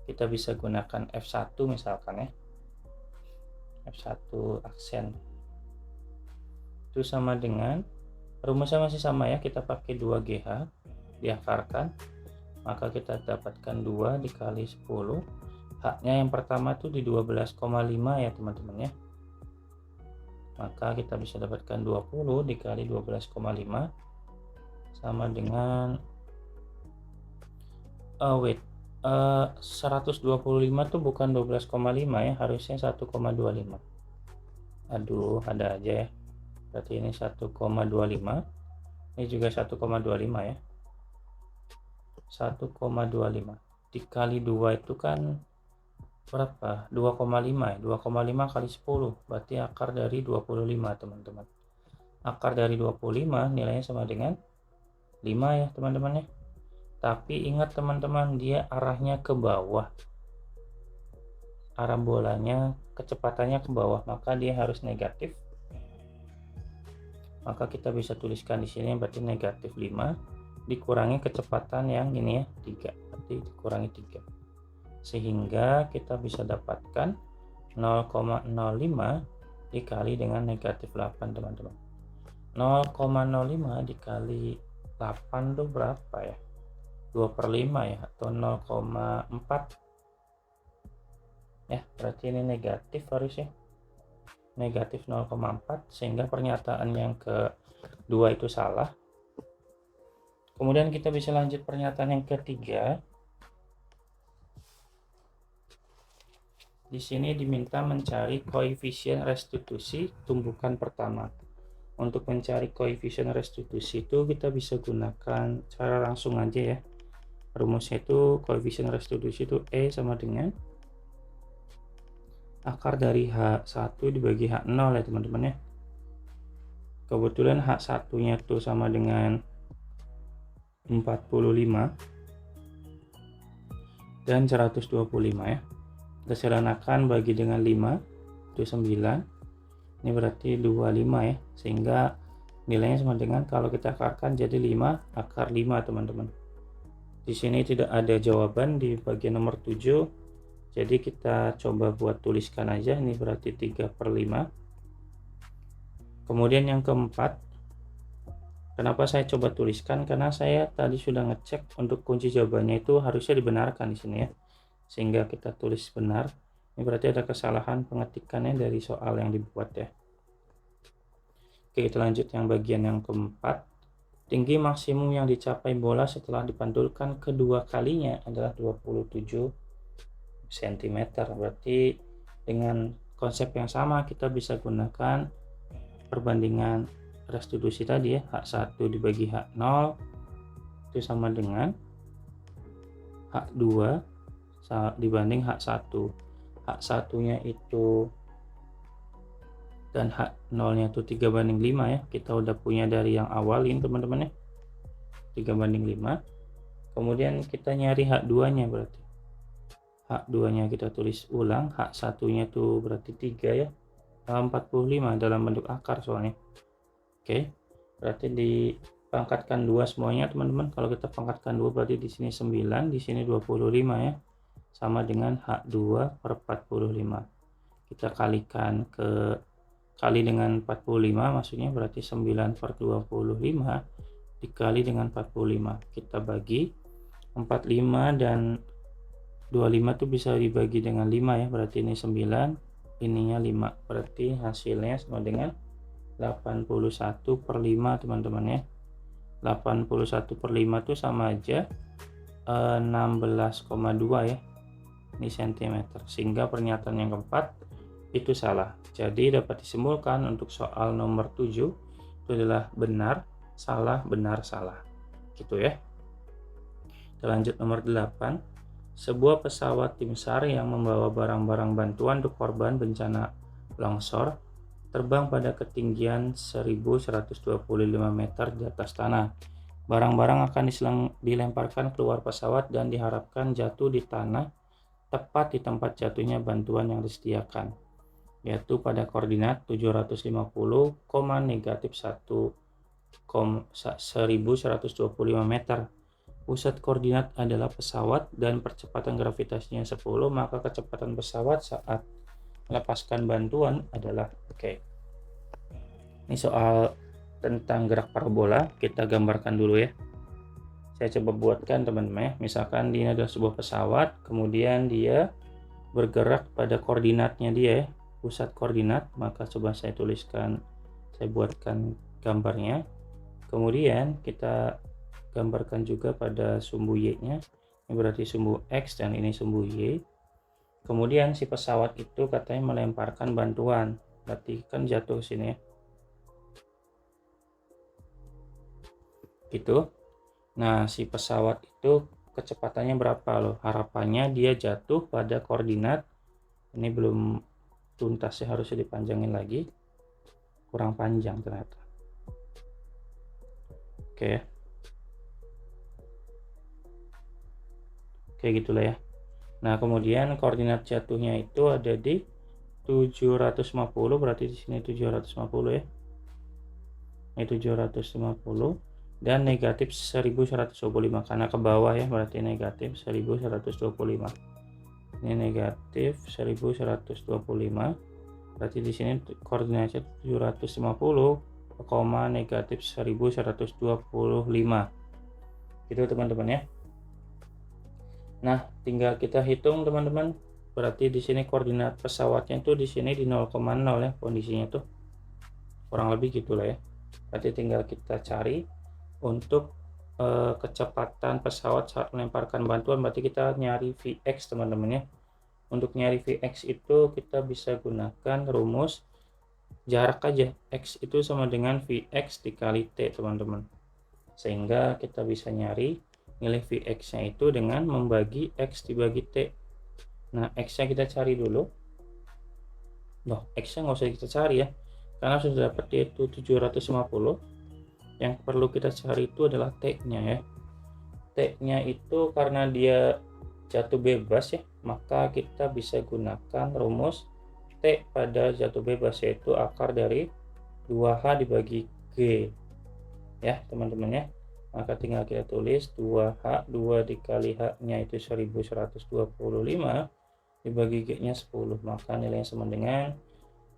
Kita bisa gunakan F1 misalkan ya. F1 aksen. Itu sama dengan, rumusnya masih sama ya, kita pakai 2GH diakarkan, maka kita dapatkan 2 dikali 10. H-nya yang pertama tuh di 12,5 ya teman-teman ya. Maka kita bisa dapatkan 20 dikali 12,5 sama dengan 125 tuh bukan 12,5 ya, harusnya 1,25. Aduh, ada aja ya. Berarti ini 1,25. Ini juga 1,25 ya. 1,25 dikali 2 itu kan berapa? 2,5 ya. 2,5 kali 10 berarti akar dari 25 teman-teman. Akar dari 25 nilainya sama dengan 5 ya teman-teman ya. Tapi ingat teman-teman, dia arahnya ke bawah. Arah bolanya kecepatannya ke bawah, maka dia harus negatif. Maka kita bisa tuliskan di sini berarti negatif 5 dikurangi kecepatan yang ini ya 3, berarti dikurangi 3, sehingga kita bisa dapatkan 0,05 dikali dengan negatif 8 teman-teman. 0,05 dikali 8 tuh berapa ya? 2/5 ya, atau 0,4 ya, berarti ini negatif harusnya, negatif 0,4, sehingga pernyataan yang kedua itu salah. Kemudian kita bisa lanjut pernyataan yang ketiga. Di sini diminta mencari koefisien restitusi tumbukan pertama. Untuk mencari koefisien restitusi itu kita bisa gunakan cara langsung aja ya. Rumusnya itu koefisien restitusi itu E sama dengan akar dari H1 dibagi H0 ya teman-teman ya. Kebetulan H1 nya itu sama dengan 45 dan 125 ya. Kita sederhanakan bagi dengan 5 itu 9. Ini berarti 25 ya, sehingga nilainya sama dengan, kalau kita akarkan jadi 5 akar 5 teman-teman. Di sini tidak ada jawaban di bagian nomor 7, jadi kita coba buat tuliskan aja. Ini berarti 3/5. Kemudian yang keempat, kenapa saya coba tuliskan, karena saya tadi sudah ngecek untuk kunci jawabannya itu harusnya dibenarkan di sini ya, sehingga kita tulis benar. Ini berarti ada kesalahan pengetikannya dari soal yang dibuat ya. Oke, kita lanjut yang bagian yang keempat. Tinggi maksimum yang dicapai bola setelah dipantulkan kedua kalinya adalah 27 cm. Berarti dengan konsep yang sama kita bisa gunakan perbandingan restitusi tadi ya, H1 dibagi H0 itu sama dengan H2 dibanding H1. H1 nya itu dan H0 nya itu 3/5 ya. Kita udah punya dari yang awal ini teman-teman ya, 3/5. Kemudian kita nyari H2 nya, berarti H2 nya kita tulis ulang. H1 nya itu berarti 3 ya, 45 dalam bentuk akar soalnya. Oke, berarti dipangkatkan 2 semuanya teman-teman. Kalau kita pangkatkan 2 berarti di sini 9, di sini 25 ya, sama dengan H2/45. Kita kalikan kali dengan 45, maksudnya berarti 9/25 dikali dengan 45. Kita bagi 45 dan 25 tuh bisa dibagi dengan 5 ya, berarti ini 9, ininya 5, berarti hasilnya sama dengan 81/5 teman-teman ya. 81/5 itu sama aja 16,2 ya, ini cm, sehingga pernyataan yang keempat itu salah. Jadi dapat disimpulkan untuk soal nomor 7 itu adalah benar, salah, benar, salah, gitu ya. Kita lanjut nomor 8. Sebuah pesawat tim SAR yang membawa barang-barang bantuan untuk korban bencana longsor terbang pada ketinggian 1125 meter di atas tanah. Barang-barang akan dilemparkan keluar pesawat dan diharapkan jatuh di tanah tepat di tempat jatuhnya bantuan yang disediakan, yaitu pada koordinat 750, negatif 1125 meter. Pusat koordinat adalah pesawat dan percepatan gravitasinya 10, maka kecepatan pesawat saat melepaskan bantuan adalah Ini soal tentang gerak parabola, kita gambarkan dulu ya. Saya coba buatkan teman-teman ya. Misalkan ini adalah sebuah pesawat, kemudian dia bergerak pada koordinatnya dia ya, pusat koordinat, maka coba saya buatkan gambarnya. Kemudian kita gambarkan juga pada sumbu Y-nya. Ini berarti sumbu X dan ini sumbu Y. Kemudian si pesawat itu katanya melemparkan bantuan, berarti kan jatuh ke sini ya. Gitu. Nah, si pesawat itu kecepatannya berapa loh? Harapannya dia jatuh pada koordinat, ini belum tuntas ya, harusnya dipanjangin lagi. Kurang panjang ternyata. Oke. Kayak gitulah ya. Nah, kemudian koordinat jatuhnya itu ada di 750, berarti di sini 750 ya. Ini 750 dan negatif 1125 karena ke bawah ya, berarti negatif 1125. Ini negatif 1125. Berarti di sini koordinatnya 750, negatif 1125. Gitu teman-teman ya. Nah, tinggal kita hitung teman-teman. Berarti di sini koordinat pesawatnya itu di sini di 0,0 ya kondisinya tuh. Kurang lebih gitulah ya. Berarti tinggal kita cari untuk kecepatan pesawat saat melemparkan bantuan, berarti kita nyari Vx teman-teman ya. Untuk nyari Vx itu kita bisa gunakan rumus jarak aja. X itu sama dengan Vx dikali T teman-teman. Sehingga kita bisa nyari nilai Vx nya itu dengan membagi X dibagi T. Nah, X nya kita cari dulu. Loh, X nya nggak usah kita cari ya, karena sudah dapat yaitu 750. Yang perlu kita cari itu adalah T nya ya. T nya itu karena dia jatuh bebas ya, maka kita bisa gunakan rumus T pada jatuh bebas, yaitu akar dari 2H dibagi G ya teman-teman ya. Maka tinggal kita tulis 2H, 2 dikali H nya itu 1125 dibagi G nya 10, maka nilainya sama dengan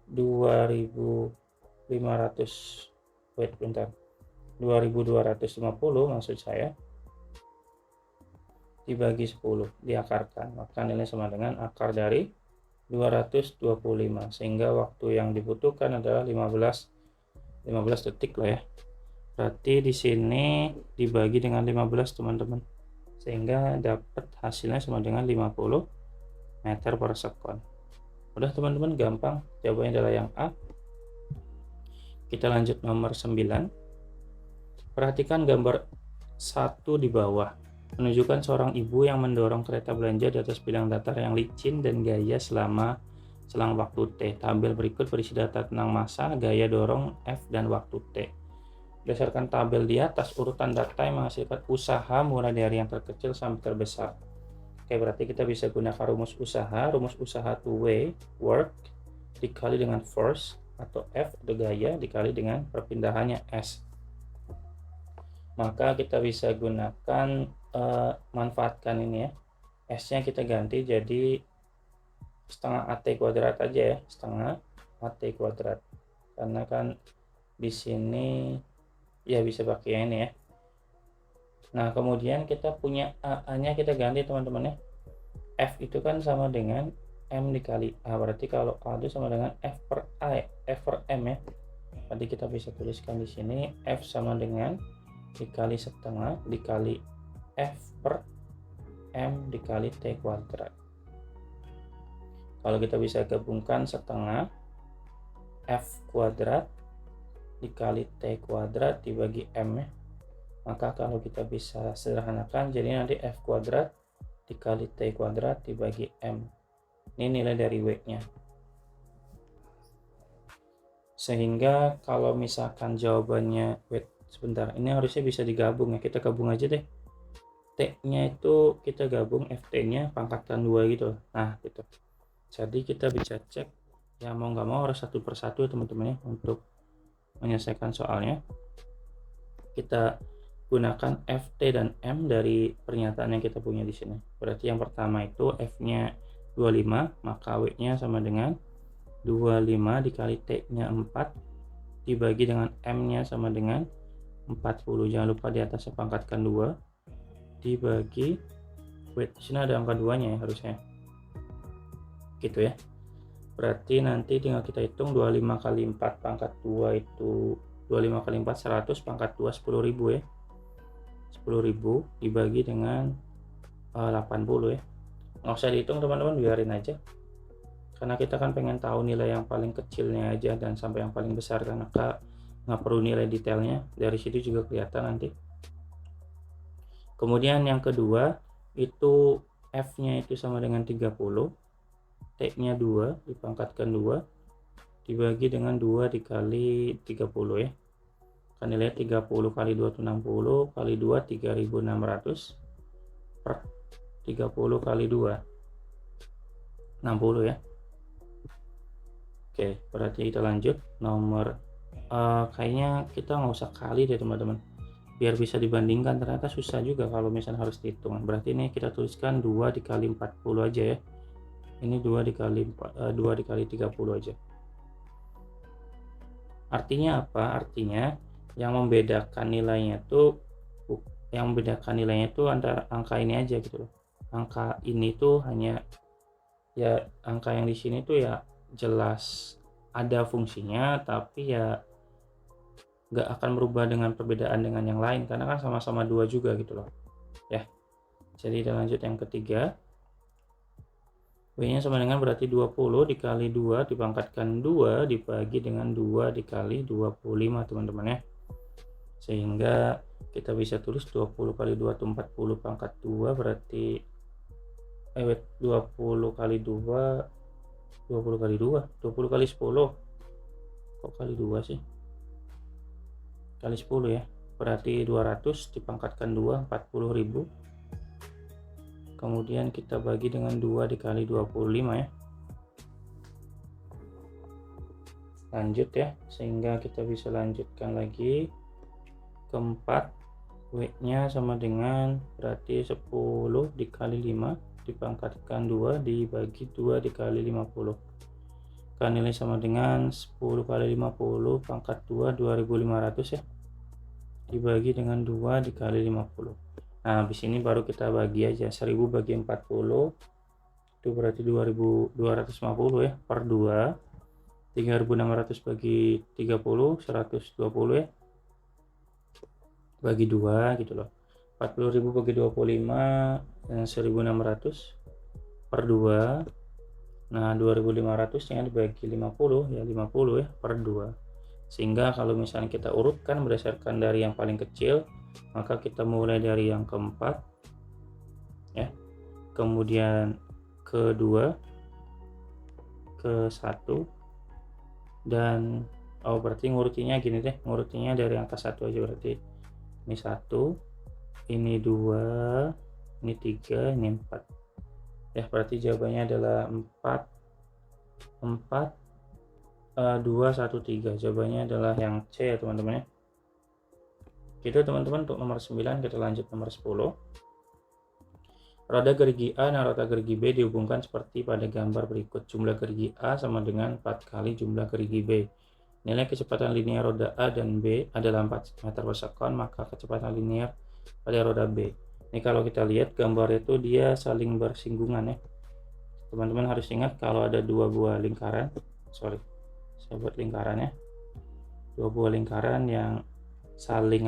2250 maksud saya, dibagi 10 diakarkan, maka nilainya sama dengan akar dari 225, sehingga waktu yang dibutuhkan adalah 15 detik lah ya. Berarti di sini dibagi dengan 15 teman-teman, sehingga dapat hasilnya sama dengan 50 meter per sekon. Udah teman-teman, gampang, jawabannya adalah yang A. Kita lanjut nomor 9. Perhatikan gambar 1 di bawah, menunjukkan seorang ibu yang mendorong kereta belanja di atas bidang datar yang licin dan gaya selama selang waktu T. Tabel berikut berisi data tentang massa, gaya dorong F, dan waktu T. Berdasarkan tabel di atas, urutan data yang menghasilkan usaha mulai dari yang terkecil sampai terbesar. Oke, berarti kita bisa gunakan rumus usaha. Rumus usaha itu work dikali dengan force atau F atau gaya dikali dengan perpindahannya S. Maka kita bisa gunakan manfaatkan ini ya. S-nya kita ganti jadi setengah AT kuadrat aja ya, setengah AT kuadrat. Karena kan di sini ya bisa pakai ini ya. Nah, kemudian kita punya A-nya kita ganti teman-teman ya. F itu kan sama dengan M dikali A, berarti kalau A itu sama dengan F per A ya, F per M ya. Berarti kita bisa tuliskan di sini F sama dengan dikali setengah dikali F per M dikali T kuadrat. Kalau kita bisa gabungkan setengah F kuadrat dikali T kuadrat dibagi M ya, maka kalau kita bisa sederhanakan jadi nanti F kuadrat dikali T kuadrat dibagi M. Ini nilai dari W nya. Sehingga kalau misalkan jawabannya, wait sebentar, ini harusnya bisa digabung ya, kita gabung aja deh. T nya itu kita gabung, FT nya pangkatkan 2 gitu. Nah gitu, jadi kita bisa cek ya, mau nggak mau harus satu persatu teman-teman ya. Untuk menyelesaikan soalnya kita gunakan FT dan M dari pernyataan yang kita punya di sini. Berarti yang pertama itu F nya 25, maka W nya sama dengan 25 dikali T nya 4 dibagi dengan M nya sama dengan 40. Jangan lupa di atasnya pangkatkan 2 dibagi, wait, sini ada angka 2 nya ya harusnya gitu ya. Berarti nanti tinggal kita hitung 25 kali 4 pangkat 2 itu 25 kali 4 100, pangkat 2 10.000 ya. 10.000 dibagi dengan 80 ya. Nggak usah dihitung teman-teman, biarin aja. Karena kita kan pengen tahu nilai yang paling kecilnya aja dan sampai yang paling besar, karena nggak perlu nilai detailnya. Dari situ juga kelihatan nanti. Kemudian yang kedua itu F-nya itu sama dengan 30, T-nya 2 dipangkatkan 2 dibagi dengan 2 dikali 30 ya. Kan nilai 30 kali 2 itu 60, kali 2 3600 per 30 kali 2 60 ya. Oke, berarti kita lanjut nomor kayaknya kita nggak usah kali deh teman-teman, biar bisa dibandingkan. Ternyata susah juga kalau misalnya harus dihitung. Berarti ini kita tuliskan 2 dikali 40 aja ya. Ini 2 dikali 2 dikali 30 aja. Artinya apa? Artinya yang membedakan nilainya tuh antara angka ini aja gitu loh. Angka ini tuh hanya ya, angka yang di sini tuh ya jelas ada fungsinya, tapi ya nggak akan berubah dengan perbedaan dengan yang lain karena kan sama-sama 2 juga gitu loh ya. Jadi kita lanjut yang ketiga. W nya sama dengan berarti 20 dikali 2 dipangkatkan 2 dibagi dengan 2 dikali 25 teman-teman ya. Sehingga kita bisa tulis 20 kali 2 itu 40 pangkat 2 berarti 20 kali 2 20 kali 2 20 kali 10, kok kali 2 sih, kali 10 ya, berarti 200 dipangkatkan 2 40.000, kemudian kita bagi dengan 2 dikali 25 ya. Lanjut ya, sehingga kita bisa lanjutkan lagi. Keempat, W nya sama dengan berarti 10 dikali 5 dipangkatkan 2 dibagi 2 dikali 50, kan nilai sama dengan 10 kali 50 pangkat 2 2500 ya, dibagi dengan 2 dikali 50. Nah habis ini baru kita bagi aja, 1000 bagi 40 itu berarti 2250 ya, per 2, 3600 bagi 30 120 ya, bagi 2 gitu loh. 40.000 bagi 25 dan 1600 per 2. Nah 2500 nya dibagi 50 ya, 50 ya per 2. Sehingga kalau misalnya kita urutkan berdasarkan dari yang paling kecil, maka kita mulai dari yang keempat ya, kemudian kedua, ke 1, dan berarti ngurutinya gini deh, ngurutinya dari angka 1 aja. Berarti ini 1, ini 2, ini 3, ini 4 ya. Berarti jawabannya adalah 4 2 1 3. Jawabannya adalah yang C ya teman-teman ya. Gitu teman-teman untuk nomor 9. Kita lanjut nomor 10. Roda gerigi A dan roda gerigi B dihubungkan seperti pada gambar berikut. Jumlah gerigi A sama dengan 4 kali jumlah gerigi B. Nilai kecepatan linear roda A dan B adalah 4 meter per sekon, maka kecepatan linear pada roda B. Ini kalau kita lihat gambar itu dia saling bersinggungan ya. Teman-teman harus ingat kalau ada dua buah lingkaran, sorry, saya buat lingkaran ya. Dua buah lingkaran yang saling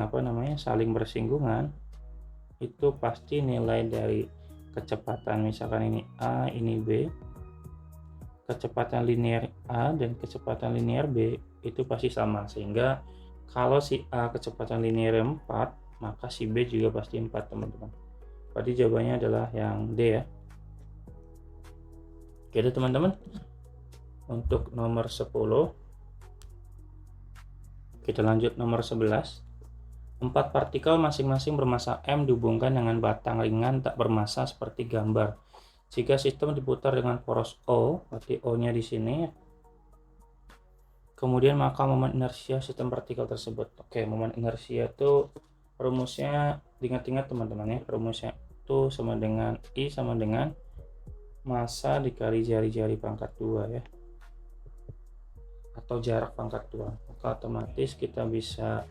saling bersinggungan, itu pasti nilai dari kecepatan, misalkan ini A, ini B, kecepatan linear A dan kecepatan linear B itu pasti sama, sehingga kalau si A kecepatan linear 4, maka si B juga pasti 4, teman-teman. Berarti jawabannya adalah yang D ya. Oke deh teman-teman, untuk nomor 10 kita lanjut nomor 11. 4 partikel masing-masing bermassa M dihubungkan dengan batang ringan tak bermassa seperti gambar. Jika sistem diputar dengan poros O, berarti O-nya di sini, kemudian maka momen inersia sistem partikel tersebut. Oke, momen inersia itu rumusnya diingat-ingat teman-teman ya. Rumusnya itu sama dengan I sama dengan massa dikali jari-jari pangkat 2 ya. Atau jarak pangkat 2. Maka otomatis kita bisa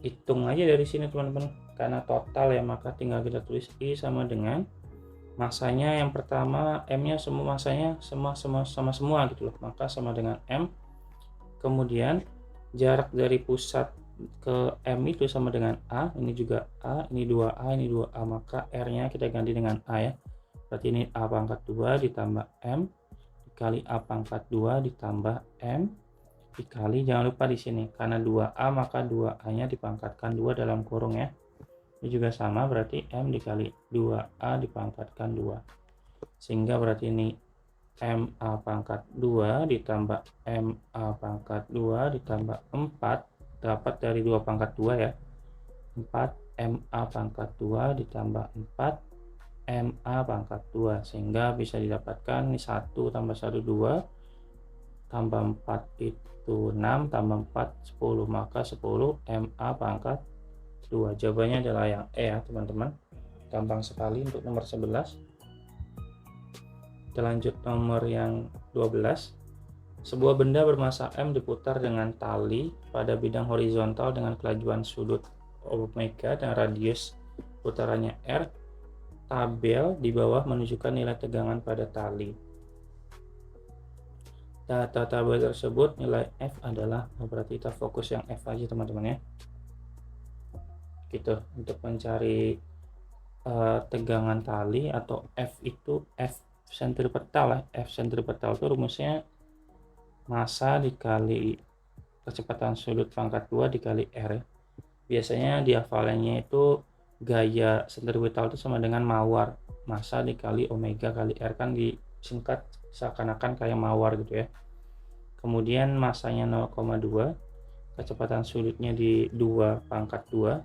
hitung aja dari sini teman-teman. Karena total ya, maka tinggal kita tulis I sama dengan masanya yang pertama, M-nya semua masanya sama semua gitu loh, maka sama dengan M. Kemudian jarak dari pusat ke M itu sama dengan A, ini juga A, ini 2A, ini 2A, maka R-nya kita ganti dengan A ya. Berarti ini A pangkat 2 ditambah M dikali A pangkat 2 ditambah M dikali, jangan lupa di sini karena 2A maka 2A-nya dipangkatkan 2 dalam kurung ya. Ini juga sama, berarti M dikali 2A dipangkatkan 2. Sehingga berarti ini MA pangkat 2 ditambah MA pangkat 2 ditambah 4, dapat dari 2 pangkat 2 ya. 4 MA pangkat 2 ditambah 4 MA pangkat 2. Sehingga bisa didapatkan ini 1 tambah 1 2 tambah 4 itu 6 tambah 4 10, maka 10 MA pangkat 2. Jawabannya adalah yang E ya teman-teman. Gampang sekali untuk nomor 11. Kita lanjut nomor yang 12. Sebuah benda bermassa M diputar dengan tali pada bidang horizontal dengan kelajuan sudut omega dan radius putarannya R. Tabel di bawah menunjukkan nilai tegangan pada tali. Data tabel tersebut nilai F adalah, berarti kita fokus yang F aja teman-teman ya. Gitu, untuk mencari tegangan tali atau F itu F sentripetal ya. F sentripetal itu rumusnya massa dikali kecepatan sudut pangkat 2 dikali R ya. Biasanya dihafalannya itu gaya sentripetal itu sama dengan mawar, massa dikali omega kali R, kan disingkat seakan-akan kayak mawar gitu ya. Kemudian massanya 0,2, kecepatan sudutnya di 2 pangkat 2,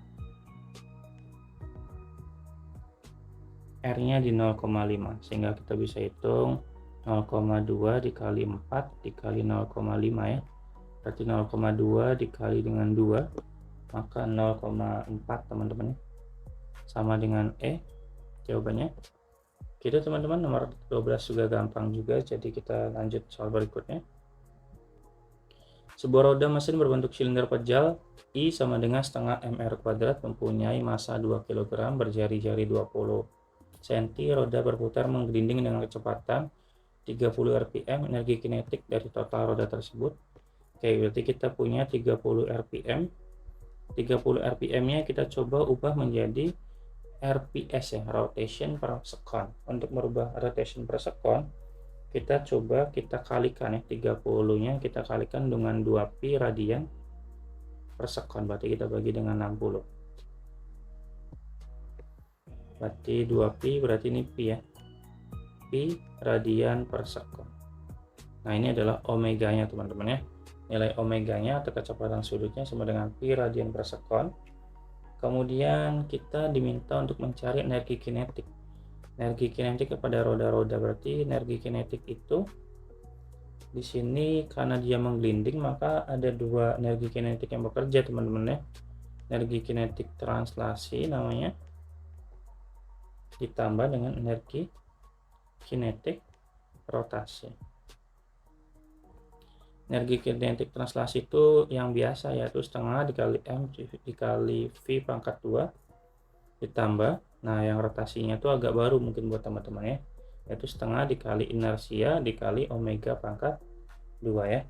R-nya di 0,5, sehingga kita bisa hitung 0,2 dikali 4 dikali 0,5 ya. Berarti 0,2 dikali dengan 2, maka 0,4 teman-teman. Sama dengan E jawabannya. Gitu teman-teman, nomor 12 juga gampang juga, jadi kita lanjut soal berikutnya. Sebuah roda mesin berbentuk silinder pejal I sama dengan setengah mr kuadrat mempunyai massa 2 kg berjari-jari 20 cm, roda berputar menggelinding dengan kecepatan 30 rpm, energi kinetik dari total roda tersebut. Oke, berarti kita punya 30 rpm. 30 rpm nya kita coba ubah menjadi rps ya, rotation per second. Untuk merubah rotation per second, kita coba kita kalikan ya, 30 nya kita kalikan dengan 2pi radian per second, berarti kita bagi dengan 60. Berarti 2pi, berarti ini pi ya, pi radian per second. Nah ini adalah omeganya teman-teman ya. Nilai omeganya atau kecepatan sudutnya sama dengan pi radian per second. Kemudian kita diminta untuk mencari energi kinetik. Energi kinetik kepada roda-roda, berarti energi kinetik itu di sini karena dia menggelinding maka ada dua energi kinetik yang bekerja teman-teman ya. Energi kinetik translasi namanya, ditambah dengan energi kinetik rotasi. Energi kinetik translasi itu yang biasa, yaitu setengah dikali M dikali V pangkat 2 ditambah, nah yang rotasinya tuh agak baru mungkin buat teman-teman ya, yaitu setengah dikali inersia dikali omega pangkat 2 ya.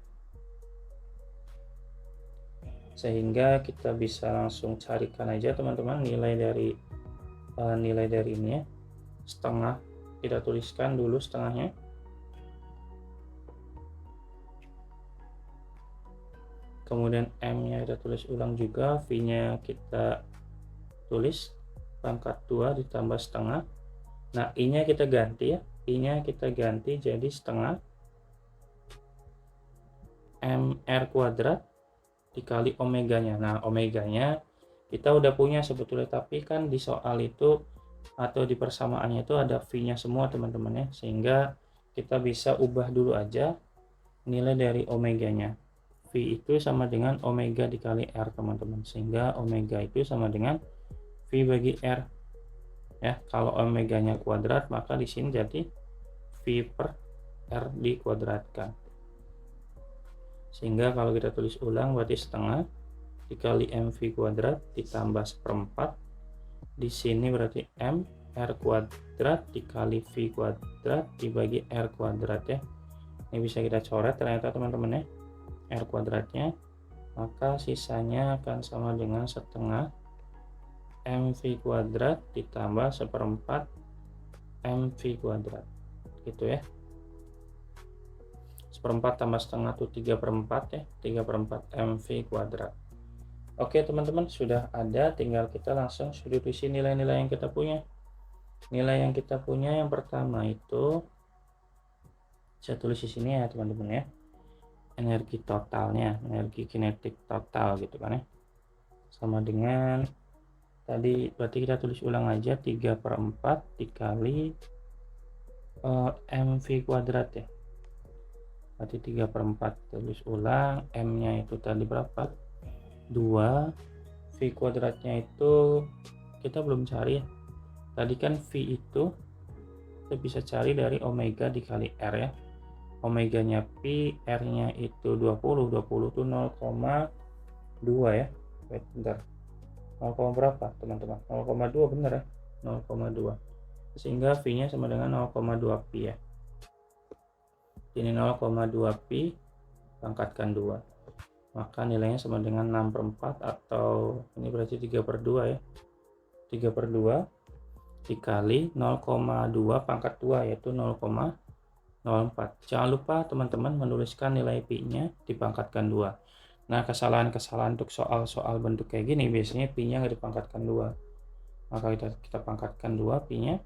Sehingga kita bisa langsung carikan aja teman-teman nilai dari ini ya, setengah kita tuliskan dulu setengahnya, kemudian M-nya kita tulis ulang juga, V-nya kita tulis pangkat 2 ditambah setengah. Nah, I-nya kita ganti ya, I-nya kita ganti jadi setengah MR kuadrat dikali omeganya. Nah, omeganya kita udah punya sebetulnya, tapi kan di soal itu atau di persamaannya itu ada V-nya semua teman-teman ya, sehingga kita bisa ubah dulu aja nilai dari omeganya. V itu sama dengan omega dikali R teman-teman, sehingga omega itu sama dengan V bagi R ya. Kalau omeganya kuadrat maka di sini jadi V per R dikuadratkan, sehingga kalau kita tulis ulang berarti setengah dikali MV kuadrat ditambah seperempat, di sini berarti M R kuadrat dikali V kuadrat dibagi R kuadrat ya. Ini bisa kita coret ternyata teman-teman ya, R kuadratnya, maka sisanya akan sama dengan setengah MV kuadrat ditambah seperempat MV kuadrat gitu ya. Seperempat tambah setengah itu 3/4 ya, 3/4 MV kuadrat. Oke teman-teman, sudah ada, tinggal kita langsung substitusi nilai-nilai yang kita punya. Nilai yang kita punya yang pertama itu saya tulis di sini ya teman-teman ya, energi totalnya, energi kinetik total gitu kan ya, sama dengan tadi, berarti kita tulis ulang aja 3/4 dikali MV kuadrat ya, berarti 3/4 tulis ulang, M nya itu tadi berapa, 2, V kuadratnya itu kita belum cari ya, tadi kan V itu kita bisa cari dari omega dikali R ya, omeganya pi, R nya itu 20 itu 0,2 ya, wait bentar, 0, berapa teman-teman, 0,2 bener ya, 0,2, sehingga V nya sama dengan 0,2 pi ya, ini 0,2 pi pangkatkan 2, maka nilainya sama dengan 6/4 atau ini berarti 3/2 ya, 3/2 dikali 0,2 pangkat 2 yaitu 0,04. Jangan lupa teman-teman menuliskan nilai pi nya dipangkatkan 2. Nah, kesalahan-kesalahan untuk soal-soal bentuk kayak gini biasanya pi nya nggak dipangkatkan 2, maka kita pangkatkan 2 pi nya.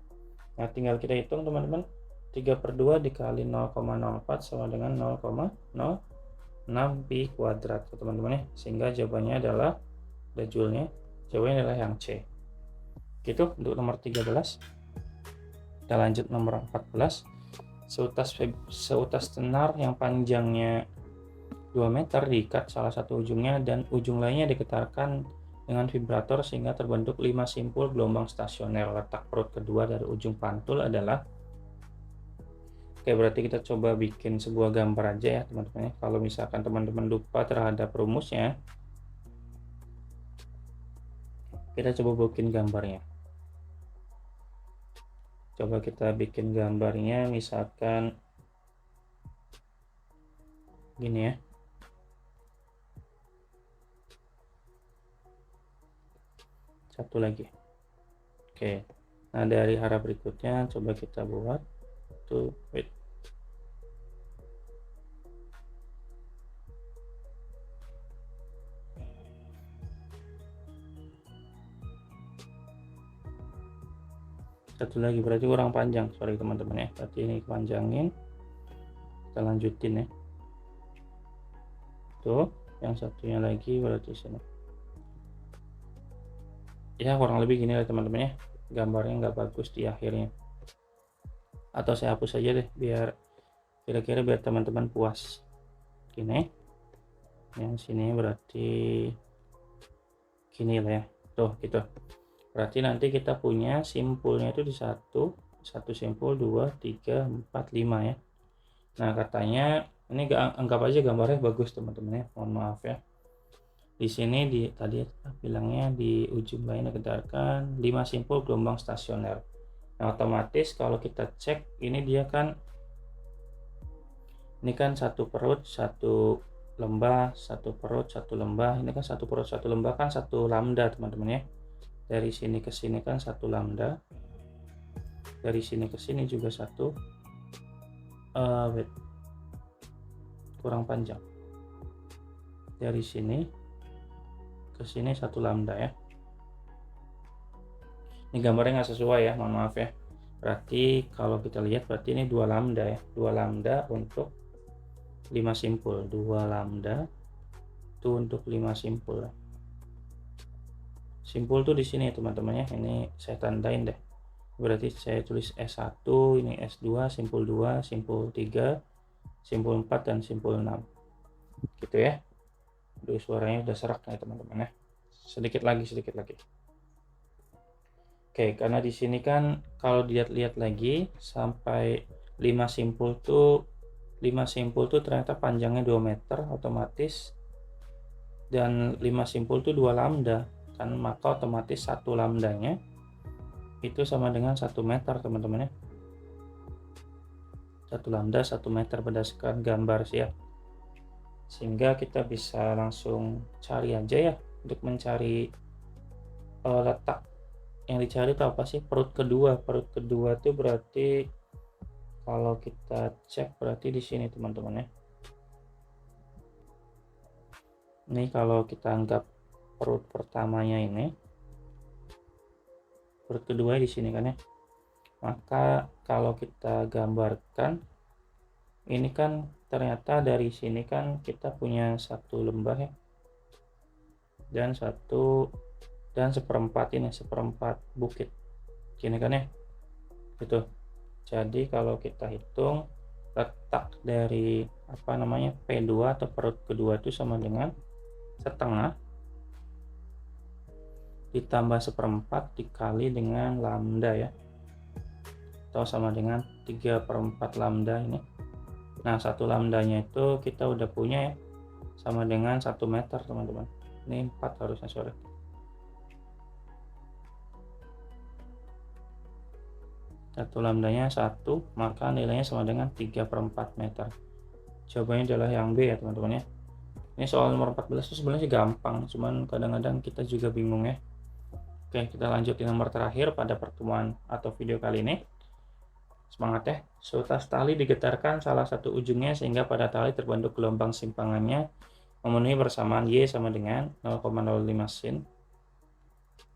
Nah, tinggal kita hitung teman-teman, 3/2 dikali 0,04 sama dengan 0,06 pi kuadrat teman-teman ya, sehingga jawabannya adalah, ada joule-nya, jawabannya adalah yang C. Gitu untuk nomor 13. Kita lanjut nomor 14. Seutas tenar yang panjangnya 2 meter diikat salah satu ujungnya dan ujung lainnya digetarkan dengan vibrator sehingga terbentuk 5 simpul gelombang stasioner. Letak perut kedua dari ujung pantul adalah, oke, berarti kita coba bikin sebuah gambar aja ya teman-teman ya. Kalau misalkan teman-teman lupa terhadap rumusnya, kita coba bikin gambarnya. Coba kita bikin gambarnya misalkan gini ya. Satu lagi. Oke. Nah, dari arah berikutnya coba kita buat tuh, wait. Satu lagi berarti kurang panjang, sorry teman-teman ya, berarti ini panjangin, kita lanjutin ya, tuh yang satunya lagi berarti sini ya, kurang lebih gini lah teman-teman ya, gambarnya nggak bagus di akhirnya, atau saya hapus aja deh biar kira-kira biar teman-teman puas. Gini, yang sini berarti gini lah ya, tuh gitu. Berarti nanti kita punya simpulnya itu di satu simpul, 2, 3, 4, 5 ya. Nah, katanya ini anggap aja gambarnya bagus teman-teman ya, mohon maaf ya. Di sini tadi bilangnya di ujung lain dikedarkan 5 simpul gelombang stasioner. Nah, otomatis kalau kita cek ini dia kan satu perut satu lembah, satu perut satu lembah. Ini kan satu perut satu lembah kan satu lambda teman-teman ya. Dari sini ke sini kan satu lambda. Dari sini ke sini juga satu. Kurang panjang. Dari sini ke sini satu lambda ya. Ini gambarnya nggak sesuai ya, mohon maaf ya. Berarti kalau kita lihat berarti ini 2 lambda ya. 2 lambda untuk 5 simpul. 2 lambda itu untuk 5 simpul. Simpul tuh di sini teman-teman ya. Ini saya tandain deh. Berarti saya tulis S1, ini S2, simpul 2, simpul 3, simpul 4 dan simpul 6. Gitu ya. Aduh, suaranya udah serak nih teman-teman ya. Sedikit lagi. Oke, karena di sini kan kalau dilihat-lihat lagi sampai 5 simpul tuh ternyata panjangnya 2 meter otomatis, dan 5 simpul tuh 2 lambda kan, maka otomatis 1 lambdanya itu sama dengan 1 meter teman-teman ya. 1 lambda 1 meter berdasarkan gambar siap. Sehingga kita bisa langsung cari aja ya untuk mencari letak yang dicari itu apa sih? Perut kedua itu berarti kalau kita cek berarti di sini teman-teman ya. Ini kalau kita anggap perut pertamanya ini, perut kedua di sini kan ya. Maka kalau kita gambarkan ini kan ternyata dari sini kan kita punya satu lembah ya, dan seperempat ini, seperempat bukit gini kan ya, gitu. Jadi kalau kita hitung letak dari P2 atau perut kedua itu sama dengan setengah ditambah seperempat dikali dengan lambda ya, atau sama dengan 3/4 lambda ini. Nah, 1 lambdanya itu kita udah punya ya, sama dengan 1 meter teman-teman. Ini 4 harusnya, sorry. Satu lambdanya 1, maka nilainya sama dengan 3/4 meter. Jawabannya adalah yang B ya teman-teman ya. Ini soal nomor 14 itu sebenarnya gampang, cuman kadang-kadang kita juga bingung ya. Oke, kita lanjut di nomor terakhir pada pertemuan atau video kali ini. Semangat ya. Seutas tali digetarkan salah satu ujungnya sehingga pada tali terbentuk gelombang simpangannya memenuhi persamaan Y sama dengan 0,05 sin.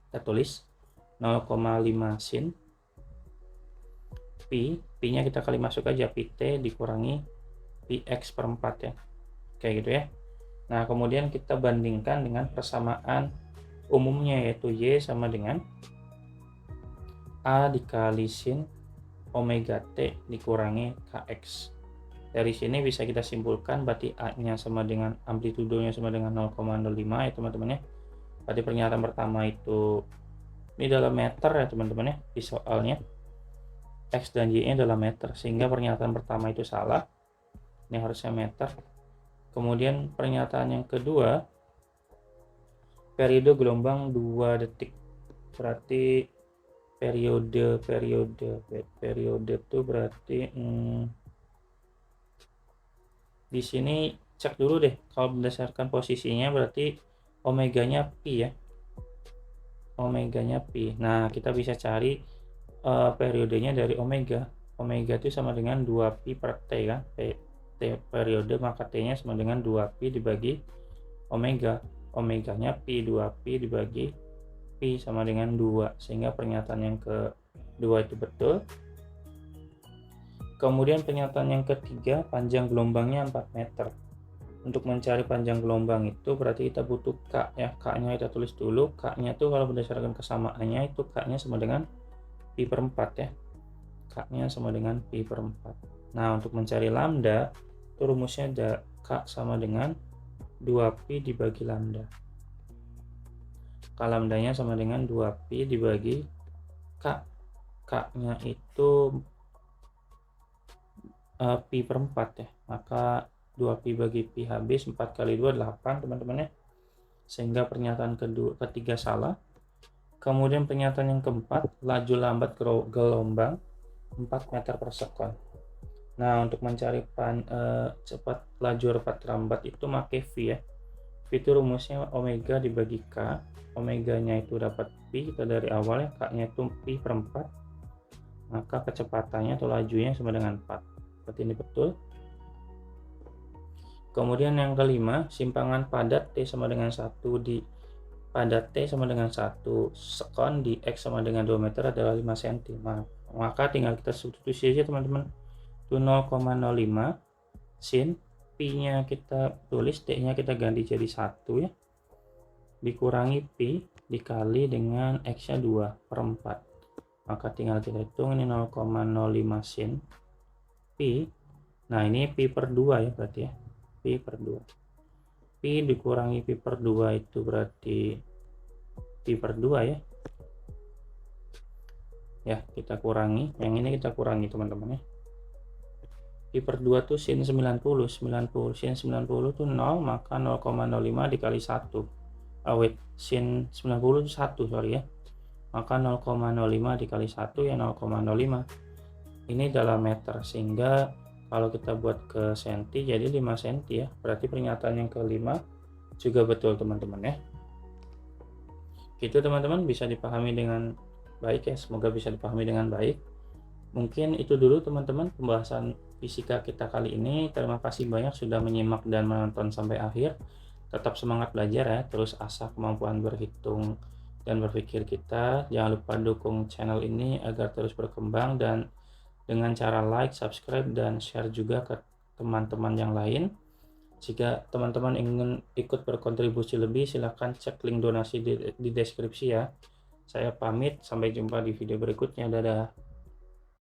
Kita tulis 0,5 sin. Pi-nya kita kali masuk aja, Pt dikurangi Px/4 ya. Kayak gitu ya. Nah, kemudian kita bandingkan dengan persamaan umumnya, yaitu Y sama dengan A dikali sin omega T dikurangi Kx. Dari sini bisa kita simpulkan berarti A-nya sama dengan amplitudonya sama dengan 0,05 ya teman-teman ya. Berarti pernyataan pertama itu ini dalam meter ya teman-teman ya di soalnya. X dan Y-nya dalam meter, sehingga pernyataan pertama itu salah. Ini harusnya meter. Kemudian pernyataan yang kedua, periode gelombang 2 detik. Berarti periode itu berarti di sini cek dulu deh, kalau berdasarkan posisinya berarti omeganya pi ya, omeganya pi. Nah, kita bisa cari periodenya dari omega itu sama dengan 2pi per T kan, T periode, maka T nya sama dengan 2pi dibagi omeganya pi, 2pi dibagi pi sama dengan 2, sehingga pernyataan yang kedua itu betul. Kemudian pernyataan yang ketiga, panjang gelombangnya 4 meter. Untuk mencari panjang gelombang itu berarti kita butuh K ya, K nya kita tulis dulu. K nya tuh kalau berdasarkan kesamaannya itu K nya sama dengan Pi/4 ya, K-nya sama dengan Pi/4. Nah, untuk mencari lambda itu rumusnya ada K sama dengan 2Pi dibagi lambda. K lambdanya sama dengan 2Pi dibagi K. K-nya itu Pi/4 ya, maka 2Pi bagi Pi habis, 4 kali 2 8 teman-teman ya. sehingga pernyataan ketiga salah. Kemudian pernyataan yang keempat, laju lambat gelombang 4 meter per sekon. Nah, untuk mencari cepat laju lambat itu pakai V ya. V itu rumusnya omega dibagi K. Omeganya itu dapat Pi, kita dari awal ya, K-nya itu Pi per 4. Maka kecepatannya atau lajunya sama dengan 4. Berarti ini betul. Kemudian yang kelima, simpangan padat T sama dengan 1 di padat T sama dengan 1 sekon di X sama dengan 2 meter adalah 5 cm. Maka tinggal kita substitusi aja teman-teman. Itu 0,05 sin, Pi-nya kita tulis, T-nya kita ganti jadi 1 ya. Dikurangi Pi dikali dengan X-nya 2 per 4. Maka tinggal kita hitung, ini 0,05 sin Pi. Nah, ini Pi per 2 ya berarti ya. Pi per 2. Pi dikurangi Pi per 2 itu berarti Pi per 2 ya. Ya, kita kurangi. Yang ini kita kurangi teman-teman ya. Pi per 2 tuh sin 90. Sin 90 tuh 0, maka 0,05 dikali 1. Sin 90 itu 1, sorry ya. Maka 0,05 dikali 1 ya 0,05. Ini dalam meter, sehingga kalau kita buat ke senti jadi 5 cm ya. Berarti pernyataan yang kelima juga betul teman-teman ya. Itu teman-teman bisa dipahami dengan baik ya. Semoga bisa dipahami dengan baik. Mungkin itu dulu teman-teman pembahasan fisika kita kali ini. Terima kasih banyak sudah menyimak dan menonton sampai akhir. Tetap semangat belajar ya. Terus asah kemampuan berhitung dan berpikir kita. Jangan lupa dukung channel ini agar terus berkembang, dan dengan cara like, subscribe, dan share juga ke teman-teman yang lain. Jika teman-teman ingin ikut berkontribusi lebih, silahkan cek link donasi di deskripsi ya. Saya pamit, sampai jumpa di video berikutnya. Dadah.